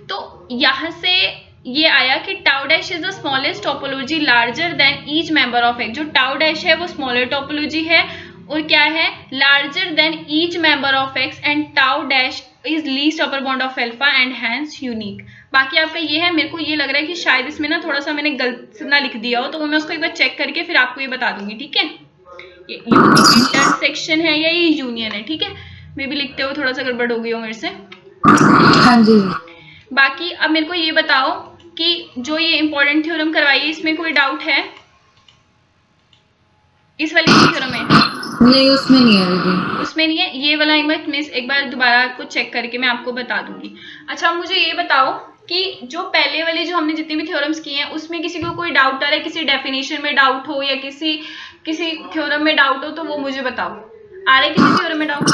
Speaker 1: तो यहां से ये आया कि tau dash is the smallest topology larger than each member of X. जो टाउ डैश है वो स्मॉलर टोपोलॉजी है और क्या है? Larger than each member of X, and tau dash is least upper bound of alpha and hence unique. बाकी आपका ये है, मेरे को ये लग रहा है कि शायद इसमें ना थोड़ा सा मैंने गलत ना लिख दिया हो, तो मैं उसको एक बार चेक करके फिर आपको ये बता दूंगी, ठीक है? ये इंटरसेक्शन है या ये यूनियन है, ठीक है? मे भी लिखते हो थोड़ा सा गड़बड़ हो गई हो मेरे से।
Speaker 2: हाँ जी।
Speaker 1: बाकी अब मेरे को ये बताओ कि जो ये इंपॉर्टेंट थ्योरम करवाई है इसमें कोई डाउट है? इस वाली थ्योरम में?
Speaker 2: नहीं, उसमें नहीं है दीदी।
Speaker 1: उसमें नहीं है। ये वाला एक बार दोबारा आपको चेक करके मैं आपको बता दूंगी। अच्छा, मुझे ये बताओ कि जो पहले वाले जो हमने जितने भी थ्योरम्स किए हैं उसमें किसी को कोई डाउट आ रहा है, किसी डेफिनेशन में डाउट हो या किसी थ्योरम में डाउट हो, तो वो मुझे बताओ। आ रहा है किसी थ्योरम में डाउट?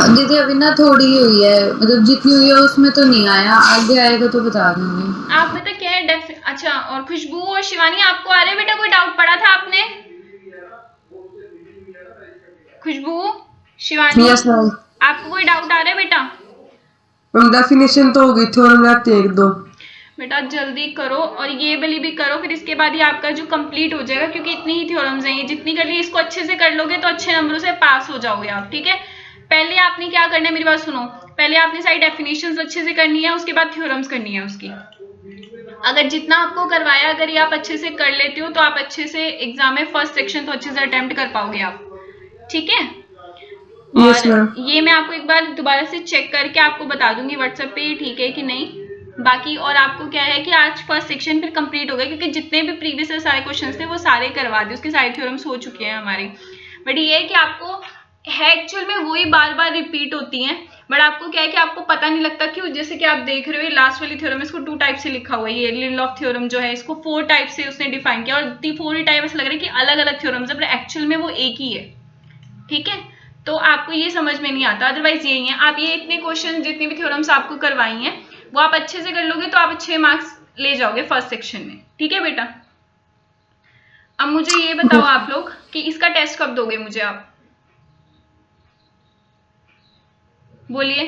Speaker 2: दीदी अभी ना थोड़ी ही हुई है, मतलब जितनी हुई है उसमें तो नहीं आया, आगे आएगा तो बता दूंगी।
Speaker 1: आप बता क्या है अच्छा, और खुशबू और शिवानी आपको आ रहे बेटा? कोई डाउट पड़ा था आपने? खुशबू, शिवानी,
Speaker 3: यस मैम।
Speaker 1: आपको कोई डाउट आ रहा है बेटा?
Speaker 3: डेफिनेशन तो हो गई, थ्योरम रहते हैं एक दो।
Speaker 1: बेटा जल्दी करो और ये वाली भी करो, फिर इसके बाद ही आपका जो कंप्लीट हो जाएगा, क्योंकि इतनी ही थ्योरम्स हैं, ये जितनी कर ली इसको अच्छे से कर लोगे तो अच्छे नंबरों से पास हो जाओगे आप, ठीक है? पहले आपने क्या करना है, मेरी बात सुनो। पहले आपने सारी डेफिनेशंस अच्छे से करनी है, उसके बाद थ्योरम्स करनी है उसकी। अगर जितना आपको करवाया अगर ये आप अच्छे से कर लेते हो तो आप अच्छे से एग्जाम में फर्स्ट सेक्शन तो अच्छे से अटेम्प्ट कर पाओगे आप, ठीक है?
Speaker 3: Yes ma'am.
Speaker 1: और ये मैं आपको एक बार दोबारा से चेक करके आपको बता दूंगी व्हाट्सएप पे, ठीक है कि नहीं? बाकी और आपको क्या है कि आज फर्स्ट सेक्शन फिर कंप्लीट हो गया, क्योंकि जितने भी प्रीवियस सारे क्वेश्चंस थे वो सारे करवा दिए, उसके सारे थ्योरम्स हो चुके हैं हमारे। बट ये है कि आपको है एक्चुअल में वही बार बार रिपीट होती हैं, बट आपको क्या है कि आपको पता नहीं लगता क्यों। जैसे कि आप देख रहे हो लास्ट वाली थ्योरम, इसको 2 टाइप से लिखा हुआ है, ये लिनलॉफ थ्योरम जो है इसको 4 टाइप से उसने डिफाइन किया, और 4 ही टाइप ऐसा लग रहा है कि अलग अलग थ्योरम्स है, पर एक्चुअल में वो एक ही है, ठीक है? तो आपको ये समझ में नहीं आता, अदरवाइज यही है। आप ये इतने क्वेश्चन जितनी भी थ्योरम्स आपको करवाई हैं वो आप अच्छे से कर लोगे तो आप अच्छे मार्क्स ले जाओगे फर्स्ट सेक्शन में, ठीक है बेटा? अब मुझे ये बताओ आप लोग कि इसका टेस्ट कब दोगे मुझे आप? बोलिए,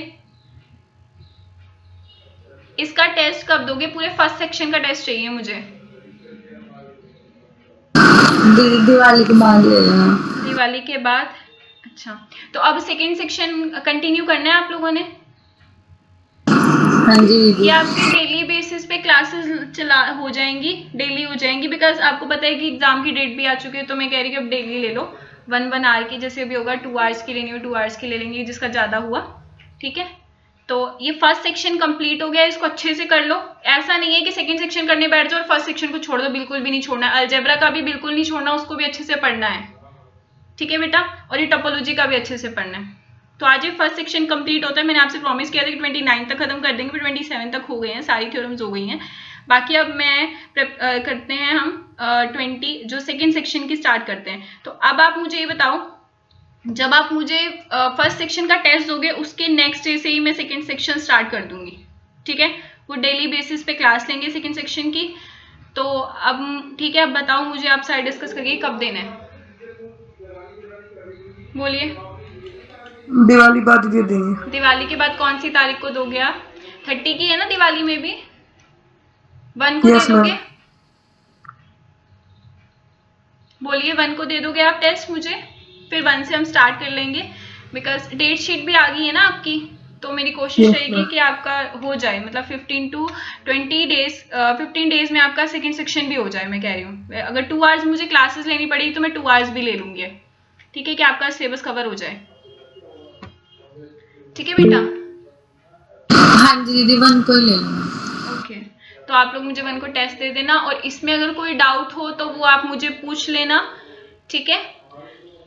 Speaker 1: इसका टेस्ट कब दोगे? पूरे फर्स्ट सेक्शन का टेस्ट चाहिए मुझे।
Speaker 2: दिवाली के बाद ले लेना।
Speaker 1: दिवाली के बाद? अच्छा, तो अब सेकेंड सेक्शन कंटिन्यू करना है आप लोगों ने?
Speaker 2: हाँ जी दीदी।
Speaker 1: ये आपकी डेली बेसिस पे क्लासेस हो जाएंगी, डेली हो जाएंगी, बिकॉज आपको पता है कि एग्जाम की डेट भी आ चुकी है, तो मैं कह रही हूँ अब डेली ले लो 1 आवर की, जैसे भी होगा 2 आवर्स की लेनी हो 2 आवर्स की ले लेंगे, जिसका ज्यादा हुआ, ठीक है? तो ये फर्स्ट सेक्शन कंप्लीट हो गया, इसको अच्छे से कर लो। ऐसा नहीं है कि सेकंड सेक्शन करने बैठ जाओ और फर्स्ट सेक्शन को छोड़ दो, बिल्कुल भी नहीं छोड़ना है। अलजेब्रा का भी बिल्कुल नहीं छोड़ना, उसको भी अच्छे से पढ़ना है, ठीक है बेटा? और ये टोपोलॉजी का भी अच्छे से पढ़ना है। तो आज ये फर्स्ट सेक्शन कंप्लीट होता है, मैंने आपसे प्रॉमिस किया था कि 29 तक खत्म कर देंगे, फिर 27 तक हो गए हैं, सारी थ्योरम्स हो गई हैं। बाकी अब करते हैं हम 20 जो सेकेंड सेक्शन की स्टार्ट करते हैं। तो अब आप मुझे ये बताओ, जब आप मुझे फर्स्ट सेक्शन का टेस्ट दोगे उसके नेक्स्ट डे से ही मैं सेकेंड सेक्शन स्टार्ट कर दूंगी, ठीक है? वो डेली बेसिस पे क्लास लेंगे सेकेंड सेक्शन की। तो अब ठीक है, अब बताओ मुझे, आप सारे डिस्कस करके कब देना है? बोलिए।
Speaker 3: दिवाली बाद दे देंगे।
Speaker 1: दिवाली के बाद कौन सी तारीख को दोगे आप? 30 की है ना दिवाली में भी? 1 को दे
Speaker 3: यस मैम।
Speaker 1: दोगे? बोलिए 1 को दे दोगे आप टेस्ट मुझे, फिर 1 से हम स्टार्ट कर लेंगे, बिकॉज डेट शीट भी आ गई है ना आपकी, तो मेरी कोशिश
Speaker 3: Yes,
Speaker 1: रहेगी
Speaker 3: ma'am.
Speaker 1: कि आपका हो जाए, मतलब 15 to 20 डेज 15 डेज में आपका सेकंड सेक्शन भी हो जाए। मैं कह रही हूँ अगर 2 आवर्स मुझे क्लासेस लेनी पड़ेगी तो मैं 2 आवर्स भी ले लूंगी, ठीक है, कि आपका सिलेबस कवर हो जाए। ठीक है बेटा।
Speaker 2: हाँ जी दीदी 1 को ही ले लेना।
Speaker 1: ओके, तो आप लोग मुझे 1 को टेस्ट दे देना, और इसमें अगर कोई डाउट हो तो वो आप मुझे पूछ लेना, ठीक है।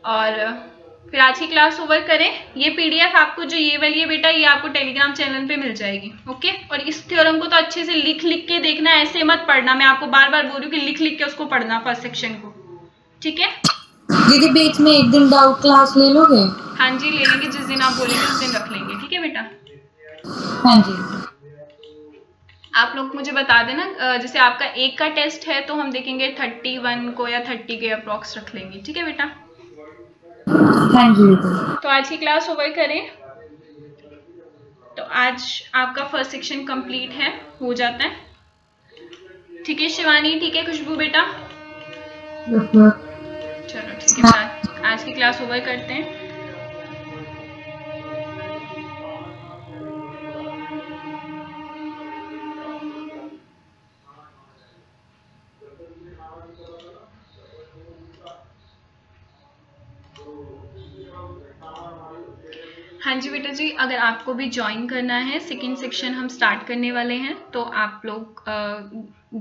Speaker 1: और फिर आज की क्लास ओवर करें। ये पीडीएफ आपको जो ये वाली है बेटा, ये आपको टेलीग्राम चैनल पे मिल जाएगी, ओके। और इस थ्योरम को तो अच्छे से लिख लिख के देखना, ऐसे मत पढ़ना, मैं आपको बार बार बोल रही हूँ कि लिख लिख के उसको पढ़ना फर्स्ट सेक्शन को, ठीक है।
Speaker 2: दीदी बीच में एक दिन डाउट क्लास ले लोगे?
Speaker 1: हाँ जी ले लेंगे, जिस दिन आप बोलेंगे उस दिन रख लेंगे, ठीक है बेटा।
Speaker 2: हाँ जी।
Speaker 1: आप लोग मुझे बता देना, जैसे आपका 1 का टेस्ट है तो हम देखेंगे 31 को या 30 के अप्रॉक्स रख लेंगे, ठीक है बेटा।
Speaker 2: हाँ जी दीदी।
Speaker 1: तो आज की क्लास ओवर करें। तो आज आपका फर्स्ट सेक्शन कंप्लीट है, हो जाता है, ठीक है शिवानी, ठीक है खुशबू बेटा,
Speaker 3: Yes, ma'am.
Speaker 1: चलो ठीक है, आज की क्लास ओवर करते हैं। हाँ जी बेटा जी, अगर आपको भी ज्वाइन करना है, सेकेंड सेक्शन हम स्टार्ट करने वाले हैं, तो आप लोग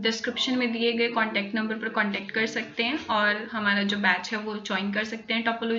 Speaker 1: डिस्क्रिप्शन में दिए गए कॉन्टैक्ट नंबर पर कॉन्टैक्ट कर सकते हैं और हमारा जो बैच है वो ज्वाइन कर सकते हैं टोपोलॉजी